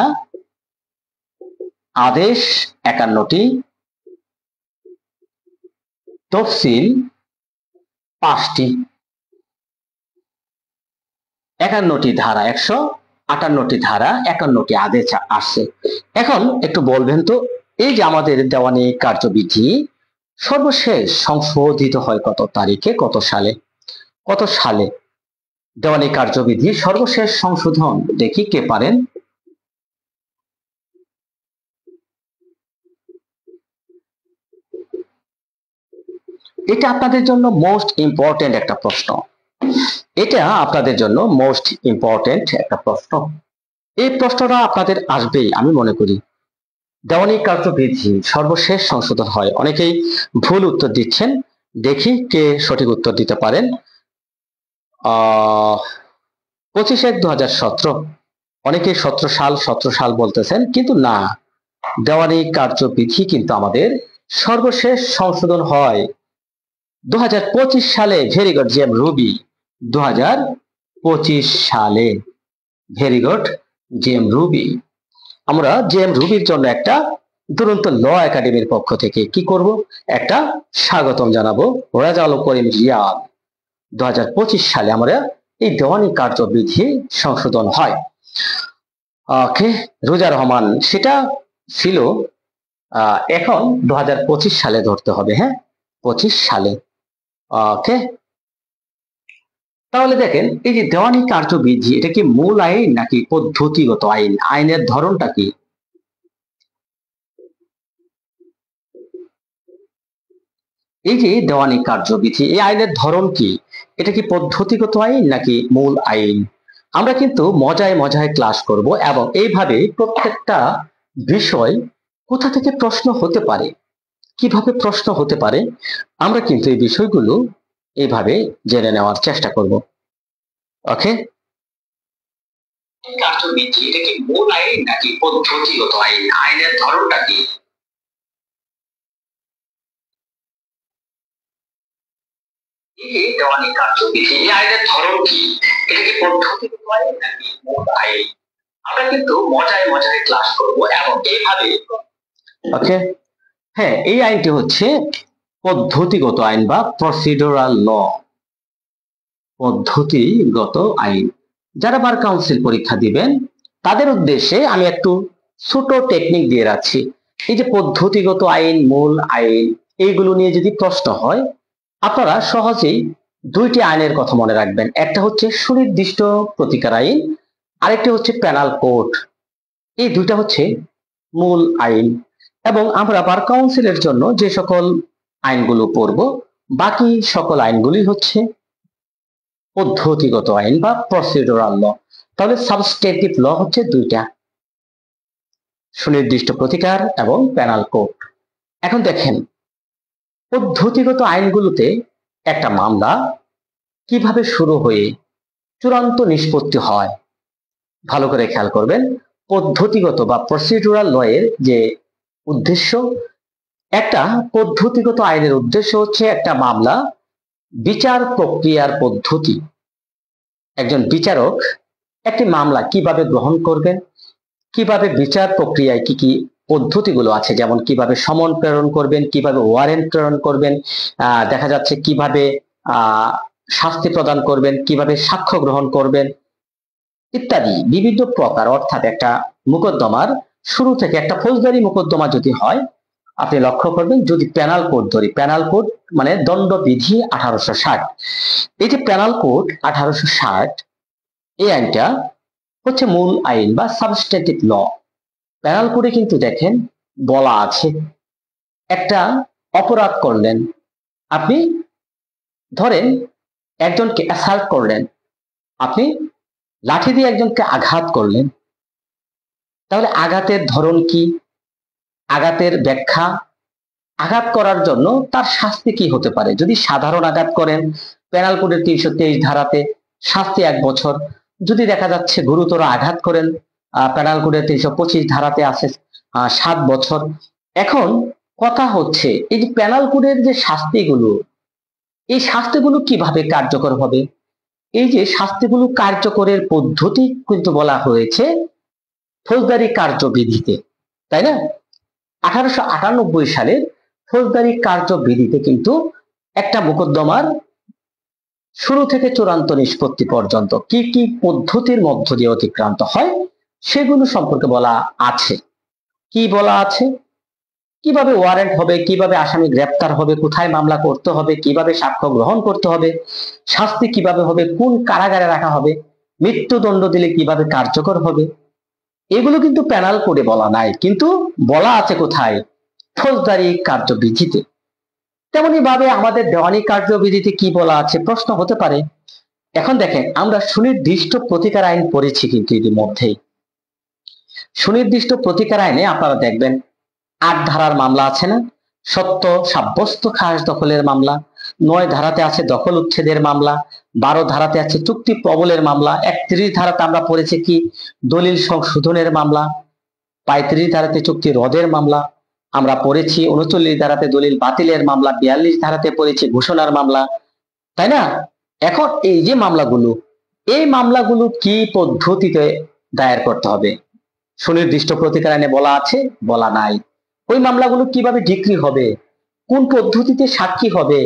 [SPEAKER 1] আদেশ 51টি, তফসিল 5টি। 51টি ধারা, 158টি ধারা, 51টি আদেশ আসছে। এখন একটু বলবেন তো, এই যে আমাদের দেওয়ানি কার্যবিধি সর্বশেষ সংশোধিত হয় কত তারিখে, কত সালে? কত সালে দেওয়ানি কার্যবিধি সর্বশেষ সংশোধন? দেখি কে পারেন। এটা আপনাদের জন্য মোস্ট ইম্পর্টেন্ট একটা প্রশ্ন। এটা আপনাদের জন্য মোস্ট ইম্পর্টেন্ট একটা প্রশ্ন। এই প্রশ্নটা আপনাদের আসবেই আমি মনে করি। দেওয়ানি কার্যবিধি সর্বশেষ সংশোধন হয়, অনেকেই ভুল উত্তর দিচ্ছেন, দেখি কে সঠিক উত্তর দিতে পারেন। 25/1/2017। অনেকেই 17 সাল বলতেছেন, কিন্তু না, দেওয়ানি কার্যবিধি কিন্তু আমাদের সর্বশেষ সংশোধন হয় 2025 সালে। ভেরি গুড জেম রুবি, 2025 সালে। ভেরি গুড জেম রুবি। আমরা জেম রুবির জন্য একটা দুরন্ত ল একাডেমির পক্ষ থেকে কি করব, একটা স্বাগতম জানাবো। রেজাউল করিম রিয়াদ, 2025 সালে আমরা এই দেওয়ানি কার্যবিধি সংশোধন হয়। ওকে, রোজা রহমান, সেটা ছিল এখন 2025 সালে ধরতে হবে। হ্যাঁ, 25 সালে। ওকে, তাহলে দেখেন এই যে দেওয়ানি কার্যবিধি, এটা কি মূল আইন নাকি পদ্ধতিগত আইন? আইনের ধরনটা কি? এই যে দেওয়ানি কার্যবিধি, এই আইনের ধরন কি? এটা কি পদ্ধতিগত আইন নাকি মূল আইন? আমরা কিন্তু মজায় মজায় ক্লাস করব, এবং এইভাবে প্রত্যেকটা বিষয় কোথা থেকে প্রশ্ন হতে পারে, কিভাবে প্রশ্ন হতে পারে, আমরা কিন্তু এই বিষয়গুলো এইভাবে জেনে নেওয়ার চেষ্টা করব। ওকে, কার্যবিধি এটা কি মূল আইন নাকি পদ্ধতিগত আইন? আইনের ধরনটা কি? এই দেওয়ানি কার্যবিধি, এই আইনের ধরন কি? এটা কি পদ্ধতিগত আইন নাকি মূল আইন? আমরা কিন্তু মজায় মজায় ক্লাস করব, এবং এইভাবে। ওকে, হ্যাঁ, এই আইনটি হচ্ছে পদ্ধতিগত আইন বা প্রসিডিউরাল ল। পদ্ধতিগত আইন। যারা বার কাউন্সিল পরীক্ষা দিবেন তাদের উদ্দেশ্যে আমি একটু ছোট টেকনিক দিয়ে রাখছি। এই যে পদ্ধতিগত আইন, মূল আইন, এইগুলো নিয়ে যদি প্রশ্ন হয়, আপনারা সহজেই দুইটি আইনের কথা মনে রাখবেন। একটা হচ্ছে সুনির্দিষ্ট প্রতিকার আইন, আরেকটি হচ্ছে পেনাল কোড। এই দুইটা হচ্ছে মূল আইন। এবং আমরা বার কাউন্সিলের জন্য যে সকল আইনগুলো পড়ব, বাকি সকল আইনগুলি হচ্ছে পদ্ধতিগত আইন বা প্রসিডিউরাল ল। তাহলে সাবস্টেটিভ ল হচ্ছে দুইটা, সুনির্দিষ্ট প্রতিকার এবং পেনাল কোড। এখন দেখেন পদ্ধতিগত আইনগুলোতে একটা মামলা কিভাবে শুরু হয়ে চূড়ান্ত নিষ্পত্তি হয়, ভালো করে খেয়াল করবেন। পদ্ধতিগত বা প্রসিডিউরাল ল এর যে উদ্দেশ্য, একটা পদ্ধতিগত আইনের উদ্দেশ্য হচ্ছে একটা মামলা বিচার প্রক্রিয়ার পদ্ধতি। একজন বিচারক একটি মামলা কিভাবে গ্রহণ করবেন, কিভাবে বিচার প্রক্রিয়ায় কি কি পদ্ধতিগুলো আছে, যেমন কিভাবে সমন প্রেরণ করবেন, কিভাবে ওয়ারেন্ট প্রেরণ করবেন, দেখা যাচ্ছে কিভাবে শাস্তি প্রদান করবেন, কিভাবে সাক্ষ্য গ্রহণ করবেন, ইত্যাদি বিভিন্ন প্রকার। অর্থাৎ একটা মোকদ্দমার শুরু থেকে, একটা ফৌজদারি মোকদ্দমা যদি হয়, আপনি লক্ষ্য করবেন, যদি পেনাল কোড ধরি, পেনাল কোড মানে দণ্ডবিধি 1860, এই যে পেনাল কোড 1860, এই আইনটা হচ্ছে মূল আইন বা সাবস্টেটিভ ল। পেনাল কোডে কিন্তু দেখেন বলা আছে, একটা অপরাধ করলেন আপনি, ধরেন একজনকে অ্যাসাল্ট করলেন, আপনি লাঠি দিয়ে একজনকে আঘাত করলেন, তাহলে আঘাতের ধরন কি, আঘাতের ব্যাখ্যা, আঘাত করার জন্য তার শাস্তি কি হতে পারে। যদি সাধারণ আঘাত করেন, পেনাল কোডের 323 ধারাতে শাস্তি 1 বছর। যদি দেখা যাচ্ছে গুরুতর আঘাত করেন, পেনাল কোডের 325 ধারাতে আছে 7 বছর। এখন কথা হচ্ছে এই যে পেনাল কোডের যে শাস্তিগুলো, এই শাস্তিগুলো কিভাবে কার্যকর হবে? এই যে শাস্তিগুলো কার্যকরের পদ্ধতি কিন্তু বলা হয়েছে ফৌজদারি কার্যবিধিতে, তাই না? 1898 সালের ফৌজদারি কার্যবিধিতে কিন্তু একটা মোকদ্দমার শুরু থেকে চূড়ান্ত নিষ্পত্তি পর্যন্ত কি কি পদ্ধতির মধ্য দিয়ে অতিক্রান্ত হয় সেগুলো সম্পর্কে বলা আছে। কি বলা আছে? কিভাবে ওয়ারেন্ট হবে, কিভাবে আসামি গ্রেপ্তার হবে, কোথায় মামলা করতে হবে, কিভাবে সাক্ষ্য গ্রহণ করতে হবে, শাস্তি কিভাবে হবে, কোন কারাগারে রাখা হবে, মৃত্যুদণ্ড দিলে কিভাবে কার্যকর হবে, এগুলো কিন্তু পেনাল কোডে বলা নাই, কিন্তু বলা আছে কোথায়? ফৌজদারি কার্যবিধিতে। তেমনি ভাবে আমাদের দেওয়ানি কার্যবিধিতে কি বলা আছে প্রশ্ন হতে পারে। এখন দেখেন, আমরা সুনির্দিষ্ট প্রতিকার আইন পড়েছি কিন্তু ইতিমধ্যেই। সুনির্দিষ্ট প্রতিকার আইনে আপনারা দেখবেন 8 ধারার মামলা আছে না? সত্য সাব্যস্ত খাস দখলের মামলা, 9 ধারাতে আছে দখল উচ্ছেদের মামলা, 12 ধারাতে আছে চুক্তি প্রবলের মামলা, 31 ধারাতে আমরা পড়েছি কি দলিল সংশোধনের মামলা, 35 ধারাতে চুক্তি রদের মামলা আমরা পড়েছি, 39 ধারাতে দলিল বাতিলের মামলা, 42 ধারাতে পড়েছি ঘোষণার মামলা, তাই না? এখন এই যে মামলাগুলো, এই মামলাগুলো কি পদ্ধতিতে দায়ের করতে হবে? সুনির্দিষ্ট প্রতিকার আইনে বলা আছে? বলা নাই। ওই মামলাগুলো কিভাবে ডিক্রি হবে, কোন পদ্ধতিতে সাক্ষী হবে,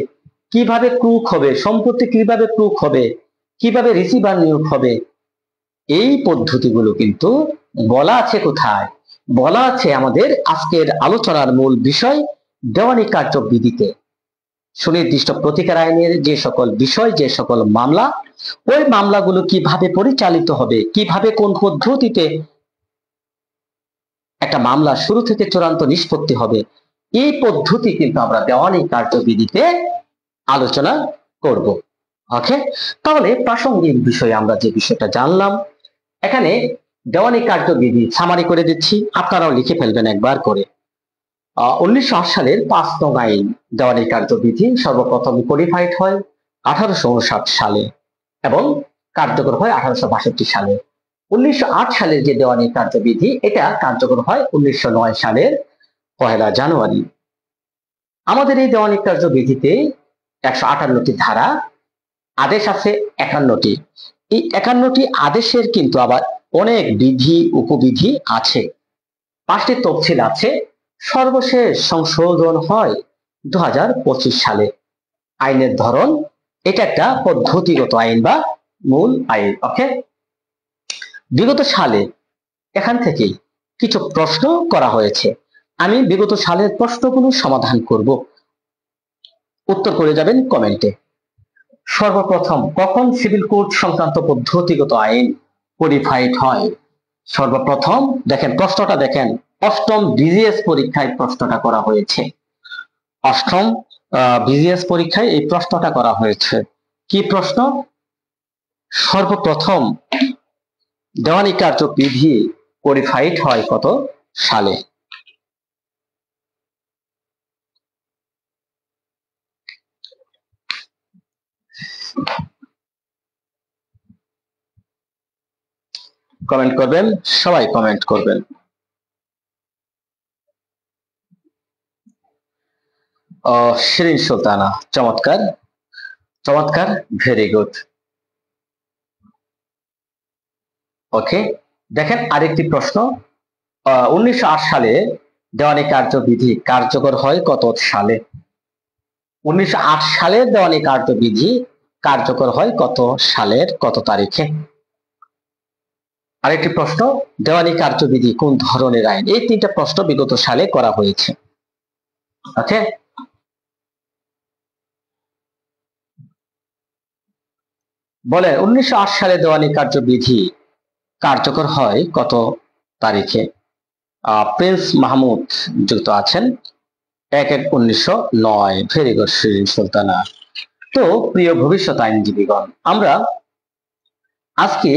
[SPEAKER 1] কিভাবে ক্রুক হবে, সম্পত্তি কিভাবে ক্রুক হবে, কিভাবে রিসিভার নিয়োগ হবে, এই পদ্ধতিগুলো কিন্তু বলা আছে কোথায়? বলা আছে আমাদের আজকের আলোচনার মূল বিষয় দেওয়ানি কার্যবিধিতে। সুনির্দিষ্ট প্রতিকার আইনের যে সকল বিষয়, যে সকল মামলা, ওই মামলাগুলো কিভাবে পরিচালিত হবে, কিভাবে কোন পদ্ধতিতে একটা মামলা শুরু থেকে চূড়ান্ত নিষ্পত্তি হবে, এই পদ্ধতি কিন্তু আমরা দেওয়ানি কার্যবিধিতে আলোচনা করব। ওকে, তাহলে প্রাসঙ্গিক বিষয়ে আমরা যে বিষয়টা জানলাম, এখানে দেওয়ানি কার্যবিধি সামারি করে দিচ্ছি, আপনারাও লিখে ফেলবেন একবার করে। 1908 সালের 5 নং আইন দেওয়ানি কার্যবিধি সর্বপ্রথম কোডিফাইড হয় 1859 সালে এবং কার্যকর হয় 1862 সালে। 1908 সালের যে দেওয়ানি কার্যবিধি, এটা কার্যকর হয় 1909 সালের 1 জানুয়ারি। আমাদের এই দেওয়ানি কার্যবিধিতে 158টি ধারা, আদেশ আছে 51টি। এই 51টি আদেশের কিন্তু আবার অনেক বিধি উপবিধি আছে, 5টি তফসিল আছে। সর্বশেষ সংশোধন হয় 2025 সালে। আইনের ধরন, এটা একটা পদ্ধতিগত আইন বা মূল আইন। ওকে, বিগত সালে এখান থেকেই কিছু প্রশ্ন করা হয়েছে, আমি বিগত সালের প্রশ্নগুলো সমাধান করব, উত্তর করে যাবেন কমেন্টে। সর্বপ্রথম কখন সিভিল কোড সংক্রান্ত পদ্ধতিগত আইন কোডিফাইড হয়? সর্বপ্রথম দেখেন প্রশ্নটা দেখেন, 8ম বিজিএস পরীক্ষায় প্রশ্নটা করা হয়েছে। 8ম বিজিএস পরীক্ষায় এই প্রশ্নটা করা হয়েছে। কি প্রশ্ন? সর্বপ্রথম দেওয়ানি কার্যবিধি কোডিফাইড হয় কত সালে? কমেন্ট করবেন, সবাই কমেন্ট করবেন। শিরিন সুলতানা, চমৎকার চমৎকার, ভেরি গুড। ওকে, দেখেন আরেকটি প্রশ্ন, 1908 সালে দেওয়ানি কার্যবিধি কার্যকর হয় কত সালে? 1908 সালে দেওয়ানি কার্যবিধি কার্যকর হয় কত সালের কত তারিখে? আরেকটি প্রশ্ন, দেওয়ানি কার্যবিধি কোন ধরনের আইন? এই 3টা প্রশ্ন বিগত সালে করা হয়েছে। ওকে, বলে 1908 সালে দেওয়ানি কার্যবিধি কার্যকর হয় কত তারিখে? প্রিন্স মাহমুদ যুক্ত আছেন, 1/1/1909। Very good Shirin Sultana. তো প্রিয় ভবিষ্যৎ আইনজীবীগণ, আমরা আজকে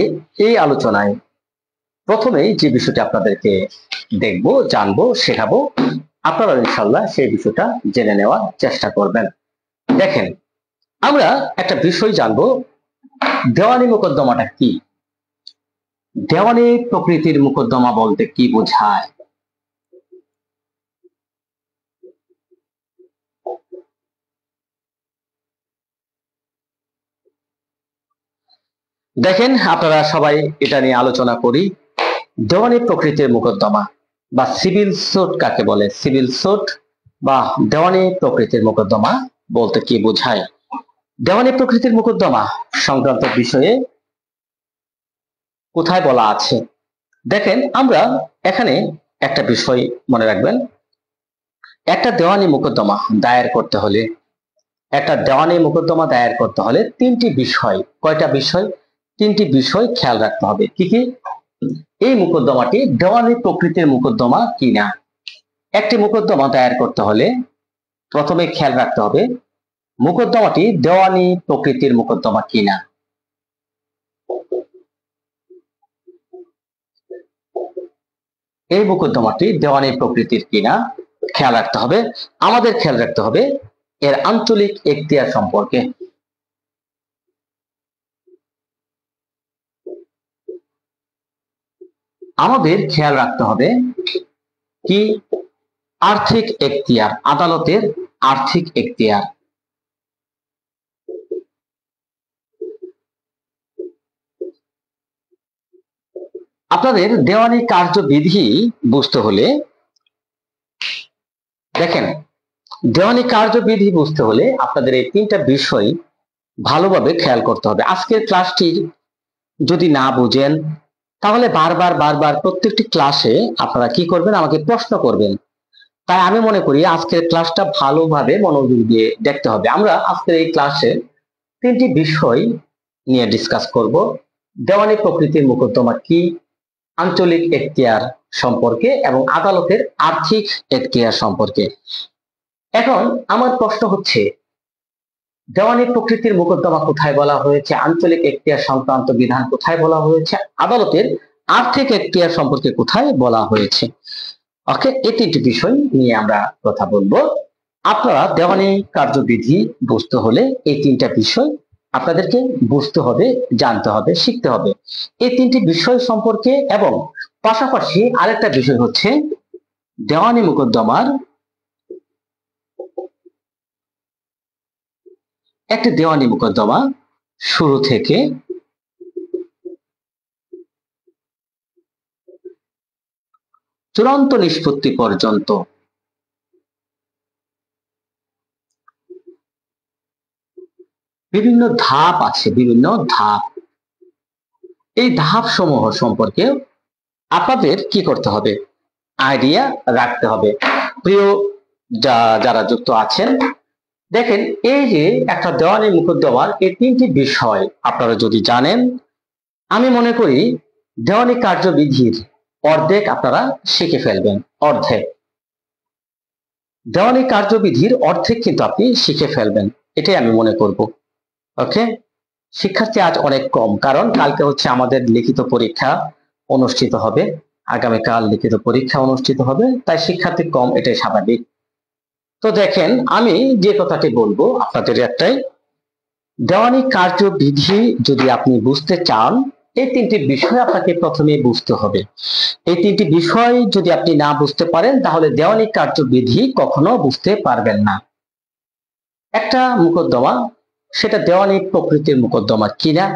[SPEAKER 1] এই আলোচনায় প্রথমেই যে বিষয়টি আপনাদেরকে দেখব, জানবো, শেখাবো, আপনারা ইনশাল্লাহ সেই বিষয়টা জেনে নেওয়ার চেষ্টা করবেন। দেখেন, আমরা একটা বিষয় জানবো, দেওয়ানি মোকদ্দমাটা কি? দেওয়ানি প্রকৃতির মোকদ্দমা বলতে কি বোঝায়? দেখেন আপনারা সবাই এটা নিয়ে আলোচনা করি। দেওয়ানি প্রকৃতির মোকদ্দমা বা সিভিল সুট কাকে বলে? সিভিল সুট বা দেওয়ানি প্রকৃতির মোকদ্দমা বলতে কি বোঝায়? দেওয়ানি প্রকৃতির মোকদ্দমা সংক্রান্ত বিষয়ে কোথায় বলা আছে? দেখেন, আমরা এখানে একটা বিষয় মনে রাখবেন, একটা দেওয়ানি মোকদ্দমা দায়ের করতে হলে, একটা দেওয়ানি মোকদ্দমা দায়ের করতে হলে তিনটি বিষয়, কয়টা বিষয়? তিনটি বিষয় খেয়াল রাখতে হবে। কি কি? এই মোকদ্দমাটি দেওয়ানি প্রকৃতির মোকদ্দমা কিনা। একটি মোকদ্দমা দায়ের করতে হলে প্রথমে খেয়াল রাখতে হবে মোকদ্দমাটি দেওয়ানি প্রকৃতির মোকদ্দমা কিনা। এই মোকদ্দমাটি দেওয়ানি প্রকৃতির কিনা খেয়াল রাখতে হবে। আমাদের খেয়াল রাখতে হবে এর আঞ্চলিক এখতিয়ার সম্পর্কে। আমাদের খেয়াল রাখতে হবে কি? আর্থিক এখতিয়ার, আদালতের আর্থিক এখতিয়ার। আপনাদের দেওয়ানি কার্যবিধি বুঝতে হলে, দেখেন, দেওয়ানি কার্যবিধি বুঝতে হলে আপনাদের এই তিনটা বিষয় ভালোভাবে খেয়াল করতে হবে। আজকের ক্লাসটি যদি না বুঝেন তাহলে বারবার বারবার প্রত্যেকটি ক্লাসে আপনারা কি করবেন? আমাকে প্রশ্ন করবেন। তাই আমি মনে করি আজকের ক্লাসটা ভালোভাবে মনোযোগ দিয়ে দেখতে হবে। আমরা আজকের এই ক্লাসে তিনটি বিষয় নিয়ে ডিসকাস করব। দেওয়ানি প্রকৃতির মোকদ্দমা কি, আঞ্চলিক এখতিয়ার সম্পর্কে এবং আদালতের আর্থিক এখতিয়ার সম্পর্কে। এখন আমার প্রশ্ন হচ্ছে, দেওয়ানি প্রকৃতির মোকদ্দমা কোথায় বলা হয়েছে, আঞ্চলিক এখতিয়ার সংক্রান্ত বিধান কোথায় বলা হয়েছে, আদালতের আর্থিক এখতিয়ার সম্পর্কে কোথায় বলা হয়েছে? ওকে, এই তিনটি বিষয় নিয়ে আমরা কথা বলবো। আপনারা দেওয়ানি কার্যবিধি বুঝতে হলে এই তিনটা বিষয় আপনাদেরকে বুঝতে হবে, জানতে হবে, শিখতে হবে। এই তিনটি বিষয় সম্পর্কে এবং পাশাপাশি আরেকটা বিষয় হচ্ছে দেওয়ানি মোকদ্দমার একটি দেওয়ানি মোকদ্দমা শুরু থেকে চূড়ান্ত নিষ্পত্তি পর্যন্ত বিভিন্ন ধাপ আছে, বিভিন্ন ধাপ। এই ধাপ সমূহ সম্পর্কে আপনাদের কি করতে হবে? আইডিয়া রাখতে হবে। প্রিয় যারা যুক্ত আছেন, দেখেন, এই যে একটা দেওয়ানি মোকদ্দমার এই তিনটি বিষয় আপনারা যদি জানেন, আমি মনে করি দেওয়ানি কার্যবিধির অর্ধেক আপনারা শিখে ফেলবেন। অর্ধেক, দেওয়ানি কার্যবিধির অর্ধেক কিন্তু আপনি শিখে ফেলবেন, এটাই আমি মনে করব। ওকে, শিক্ষার্থী আজ অনেক কম, কারণ কালকে হচ্ছে আমাদের লিখিত পরীক্ষা অনুষ্ঠিত হবে, আগামীকাল লিখিত পরীক্ষা অনুষ্ঠিত হবে, তাই শিক্ষার্থী কম, এটাই স্বাভাবিক। তো দেখেন, আমি যে কথাটি বলবো আপনাদের একটাই, দেওয়ানি কার্যবিধি যদি আপনি বুঝতে চান, এই তিনটি বিষয় আপনাকে প্রথমে বুঝতে হবে। এই তিনটি বিষয় যদি আপনি না বুঝতে পারেন তাহলে দেওয়ানি কার্যবিধি কখনো বুঝতে পারবেন না। একটা মোকদ্দমা, সেটা দেওয়ানি প্রকৃতির মোকদ্দমা কিনা,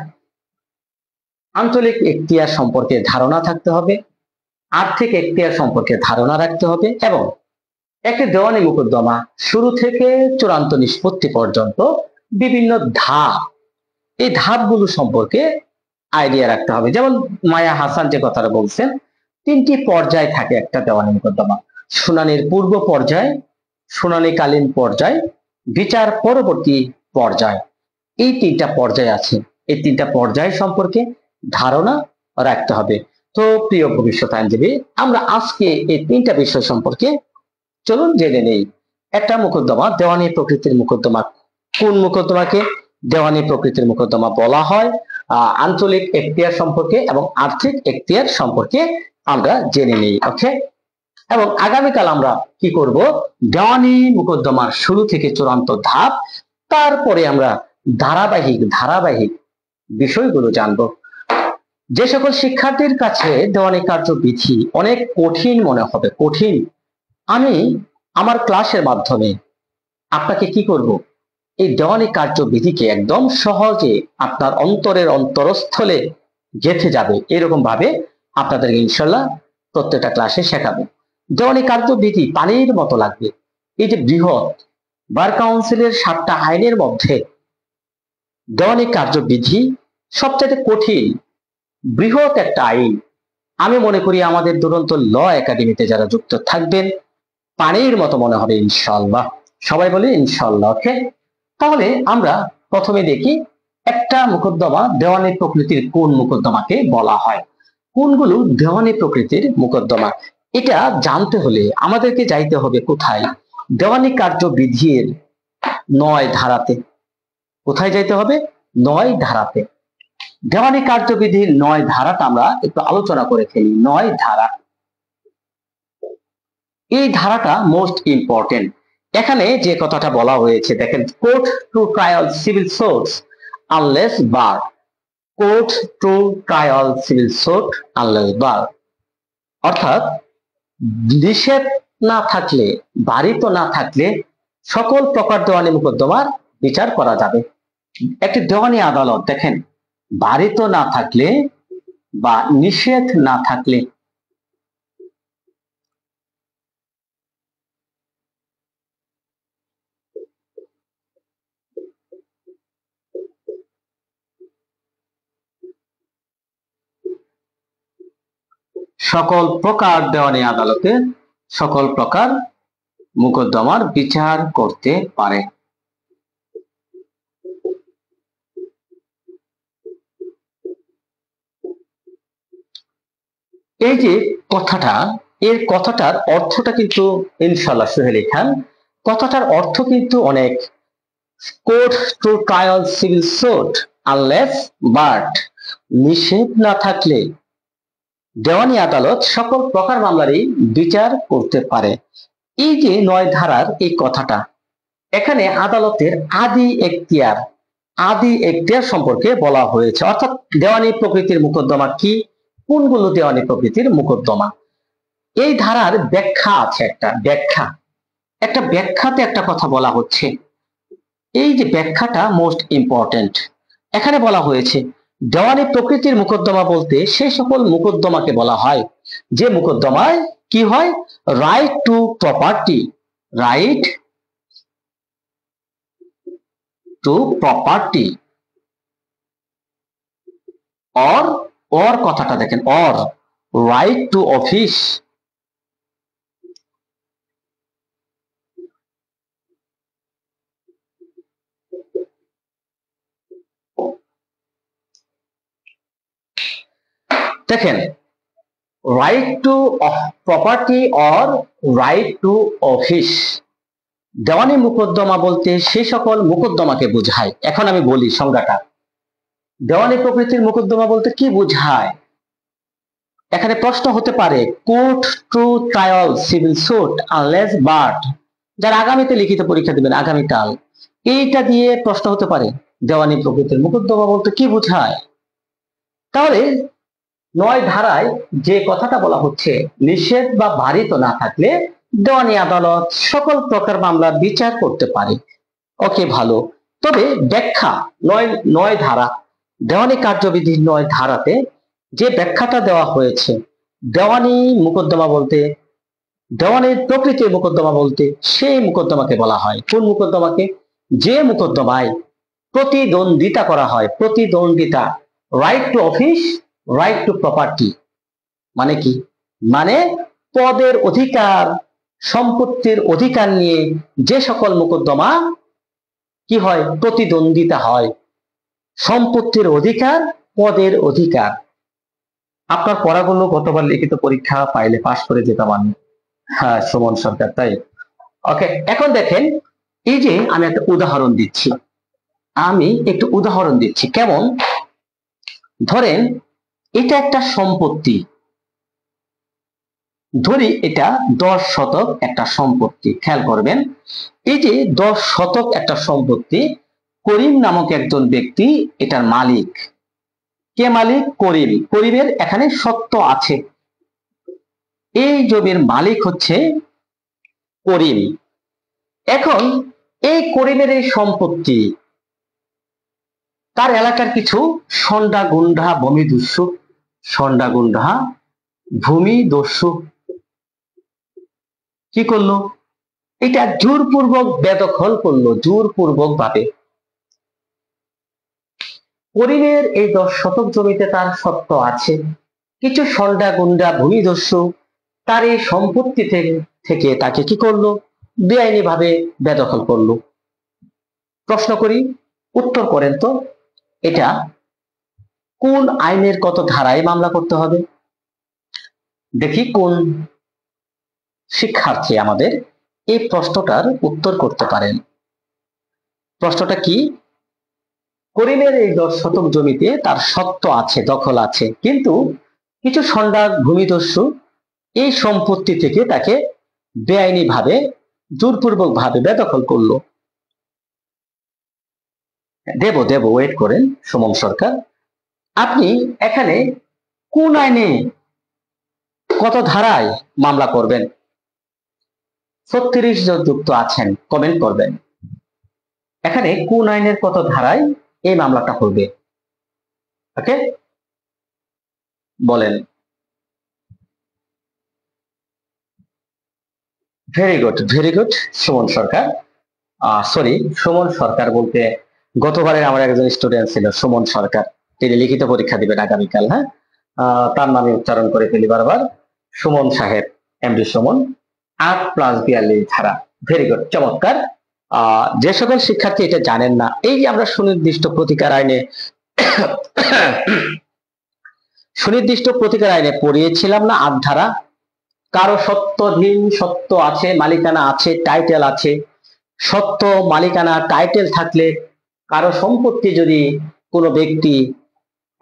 [SPEAKER 1] আঞ্চলিক এখতিয়ার সম্পর্কে ধারণা থাকতে হবে, আর্থিক এখতিয়ার সম্পর্কে ধারণা রাখতে হবে এবং একটি দেওয়ানি মোকদ্দমা শুরু থেকে চূড়ান্ত নিষ্পত্তি পর্যন্ত বিভিন্ন ধাপ, এই ধাপগুলো সম্পর্কে আইডিয়া রাখতে হবে। যেমন মায়া হাসান যে কথাটা বলছেন, তিনটি পর্যায় থাকে একটা দেওয়ানি মোকদ্দমা: শুনানির পূর্ব পর্যায়, শুনানিকালীন পর্যায়, বিচার পরবর্তী পর্যায়। এই তিনটা পর্যায় আছে, এই তিনটা পর্যায় সম্পর্কে ধারণা রাখতে হবে। তো প্রিয় ভবিষ্যৎ আইনজীবী, আমরা আজকে এই তিনটা বিষয় সম্পর্কে চলুন জেনে নেই। একটা মোকদ্দমা, দেওয়ানি প্রকৃতির মোকদ্দমা, কোন মোকদ্দমাকে দেওয়ানি প্রকৃতির মোকদ্দমা বলা হয়, আঞ্চলিক এখতিয়ার সম্পর্কে এবং আর্থিক এখতিয়ার সম্পর্কে আমরা জেনে নেই। ওকে, এবং আগামীকাল আমরা কি করব? দেওয়ানি মোকদ্দমার শুরু থেকে চূড়ান্ত ধাপ, তারপরে আমরা ধারাবাহিক বিষয়গুলো জানবো। যে সকল শিক্ষার্থীর কাছে দেওয়ানি কার্যবিধি অনেক কঠিন মনে হবে, কঠিন, আমি আমার ক্লাসের মাধ্যমে আপনাকে কি করব? এই দেওয়ানি কার্যবিধিকে একদম সহজে আপনার অন্তরের অন্তরস্থলে গেঁথে যাবে, এরকম ভাবে আপনাদেরকে ইনশাল্লাহ প্রত্যেকটা ক্লাসে শেখাবো। দেওয়ানি কার্যবিধি পানির মতো লাগবে। এই যে বৃহৎ বার কাউন্সিলের 7টা আইনের মধ্যে দেওয়ানি কার্যবিধি সবচেয়ে কঠিন বৃহৎ একটা আইন। আমি মনে করি আমাদের দুরন্ত ল একাডেমিতে যারা যুক্ত থাকবেন পানির মতো মনে হবে ইনশাআল্লাহ। সবাই বলি ইনশাআল্লাহ। ওকে, তাহলে আমরা প্রথমে দেখি একটা মোকদ্দমা দেওয়ানি প্রকৃতির কোন মোকদ্দমাকে বলা হয়, কোনগুলো দেওয়ানি প্রকৃতির মোকদ্দমা। এটা জানতে হলে আমাদেরকে যাইতে হবে কোথায়? দেওয়ানি কার্যবিধির 9 ধারাতে। কোথায় যাইতে হবে? 9 ধারাতে। দেওয়ানি কার্যবিধির 9 ধারাটা আমরা একটু আলোচনা করে ফেলি। 9 ধারা, এই ধারাটা মোস্ট ইম্পর্টেন্ট। এখানে যে কথাটা বলা হয়েছে দেখেন, court to trial civil suits unless bar, court to trial civil suit unless bar, অর্থাৎ নিষেধ না থাকলে, বারিত না থাকলে সকল প্রকার দেওয়ানি মোকদ্দমার বিচার করা যাবে। একটি দেওয়ানি আদালত দেখেন, বারিত না থাকলে বা নিষেধ না থাকলে সকল প্রকার দেওয়ানি আদালতে সকল প্রকার মোকদ্দমার বিচার করতে পারে। এই যে কথাটা, এর কথাটার অর্থটা কিন্তু ইনশাআল্লাহ সোহেল খান, কথাটার অর্থ কিন্তু অনেক। Court to trial civil suit unless barred, নিষেধ না থাকলে দেওয়ানি আদালত সকল প্রকার মামলারই বিচার করতে পারে। এই যে 9 ধারার এই কথাটা, এখানে আদালতের আদি এখতিয়ার সম্পর্কে বলা হয়েছে। অর্থাৎ দেওয়ানি প্রকৃতির মোকদ্দমা কি, কোনগুলো দেওয়ানি প্রকৃতির মোকদ্দমা। এই ধারার ব্যাখ্যা আছে, একটা ব্যাখ্যাতে একটা কথা বলা হচ্ছে। এই যে ব্যাখ্যাটা মোস্ট ইম্পর্টেন্ট। এখানে বলা হয়েছে দেওয়ানি প্রকৃতির মোকদ্দমা বলতে সেই সকল মোকদ্দমাকে বলা হয় যে মোকদ্দমায় কি হয়, right two property, right two property, or কথাটা দেখেন, অর রাইট টু অফিস, দেখেন right two property or right to office. দেওয়ানি মোকদ্দমা বলতে সেই সকল মোকদ্দমাকে বোঝায়। এখন আমি বলি সংজ্ঞাটা, দেওয়ানি প্রকৃতির মোকদ্দমা বলতে কি বোঝায়। এখানে প্রশ্ন হতে পারে, court to trial civil suit unless barred, যারা আগামীতে লিখিত পরীক্ষা দিবেন আগামীকাল, এইটা দিয়ে প্রশ্ন হতে পারে দেওয়ানি প্রকৃতির মোকদ্দমা বলতে কি বোঝায়। তাহলে 9 ধারায় যে কথাটা বলা হচ্ছে, নিষেধ বা বারিত না থাকলে দেওয়ানি আদালত সকল প্রকার মামলার বিচার করতে পারে। ওকে, ভালো। তবে ব্যাখ্যা 9 ধারা, দেওয়ানি কার্যবিধির 9 ধারাতে যে ব্যাখ্যাটা দেওয়া হয়েছে, দেওয়ানি মোকদ্দমা বলতে, দেওয়ানির প্রকৃতির মোকদ্দমা বলতে সেই মোকদ্দমাকে বলা হয় কোন মোকদ্দমাকে, যে মোকদ্দমায় প্রতিদ্বন্দ্বিতা করা হয়, প্রতিদ্বন্দ্বিতা, right to office, right two property, মানে কি, মানে পদের অধিকার, সম্পত্তির অধিকার নিয়ে যে সকল মোকদ্দমা কি হয়, প্রতিদ্বন্দ্বিতা হয়, সম্পত্তির অধিকার, পদের অধিকার। আপনার পড়াগুলো গতবার লিখিত পরীক্ষা পাইলে পাশ করে যেতাম আমি। হ্যাঁ, সুমন সরকার, তাই। ওকে, এখন দেখেন, এই যে আমি একটা উদাহরণ দিচ্ছি, কেমন, ধরেন এটা একটা সম্পত্তি, ধরি এটা 10 শতক একটা সম্পত্তি। খেয়াল করবেন, এই যে 10 শতক একটা সম্পত্তি, করিম নামক একজন ব্যক্তি এটার মালিক। কে মালিক? করিম। করিমের এখানে সত্ত্ব আছে, এই জমির মালিক হচ্ছে করিম। এখন এই করিমের এই সম্পত্তি তার এলাকার কিছু সন্ডা গুন্ডা ভূমিদস্যু, সন্ডা গুন্ডা ভূমিদস্যু কি করলো, এটা জোরপূর্বক বেদখল করলো, জোরপূর্বক ভাবে। করিমের এই 10 শতক জমিতে তার সত্ত্ব আছে, কিছু সন্ডা গুন্ডা ভূমিদস্যু তার এই সম্পত্তি থেকে তাকে কি করলো, বেআইনি ভাবে বেদখল করলো। প্রশ্ন করি, উত্তর করেন তো, এটা কোন আইনের কত ধারায় মামলা করতে হবে? দেখি কোন শিক্ষার্থী আমাদের এই প্রশ্নটার উত্তর করতে পারেন। প্রশ্নটা কি, করিমের এই 10 শতক জমিতে তার সত্ত্ব আছে, দখল আছে, কিন্তু কিছু সন্ডা ভূমিদস্যু এই সম্পত্তি থেকে তাকে বেআইনি ভাবে জোরপূর্বক ভাবে বেদখল করলো। দেব ওয়েট করেন সুমন সরকার, আপনি এখানে কোন আইনে কত ধারায় মামলা করবেন? 36 জন যুক্ত আছেন, কমেন্ট করবেন এখানে কোন আইনের কত ধারায় এই মামলাটা করবে। ওকে, বলেন। ভেরি গুড সুমন সরকার। সরি, সুমন সরকার বলতে গতবারের আমার একজন স্টুডেন্ট ছিল সুমন সরকার, তিনি লিখিত পরীক্ষা দিবেন আগামীকাল। হ্যাঁ, তার নামে উচ্চারণ করে ফেলি বারবার, সুমন সাহেব, এমডি সুমন। 8+42 ধারা, ভেরি গুড, চমৎকার। যে সকল শিক্ষার্থী এটা জানেন না, এই যে আমরা সুনির্দিষ্ট প্রতিকার আইনে সুনির্দিষ্ট প্রতিকার আইনে পড়িয়েছিলাম না 8 ধারা, কারো সত্ত্বাধীন সত্ত্ব আছে, মালিকানা আছে, টাইটেল আছে। সত্ত্ব, মালিকানা, টাইটেল থাকলে কারো সম্পত্তি যদি কোনো ব্যক্তি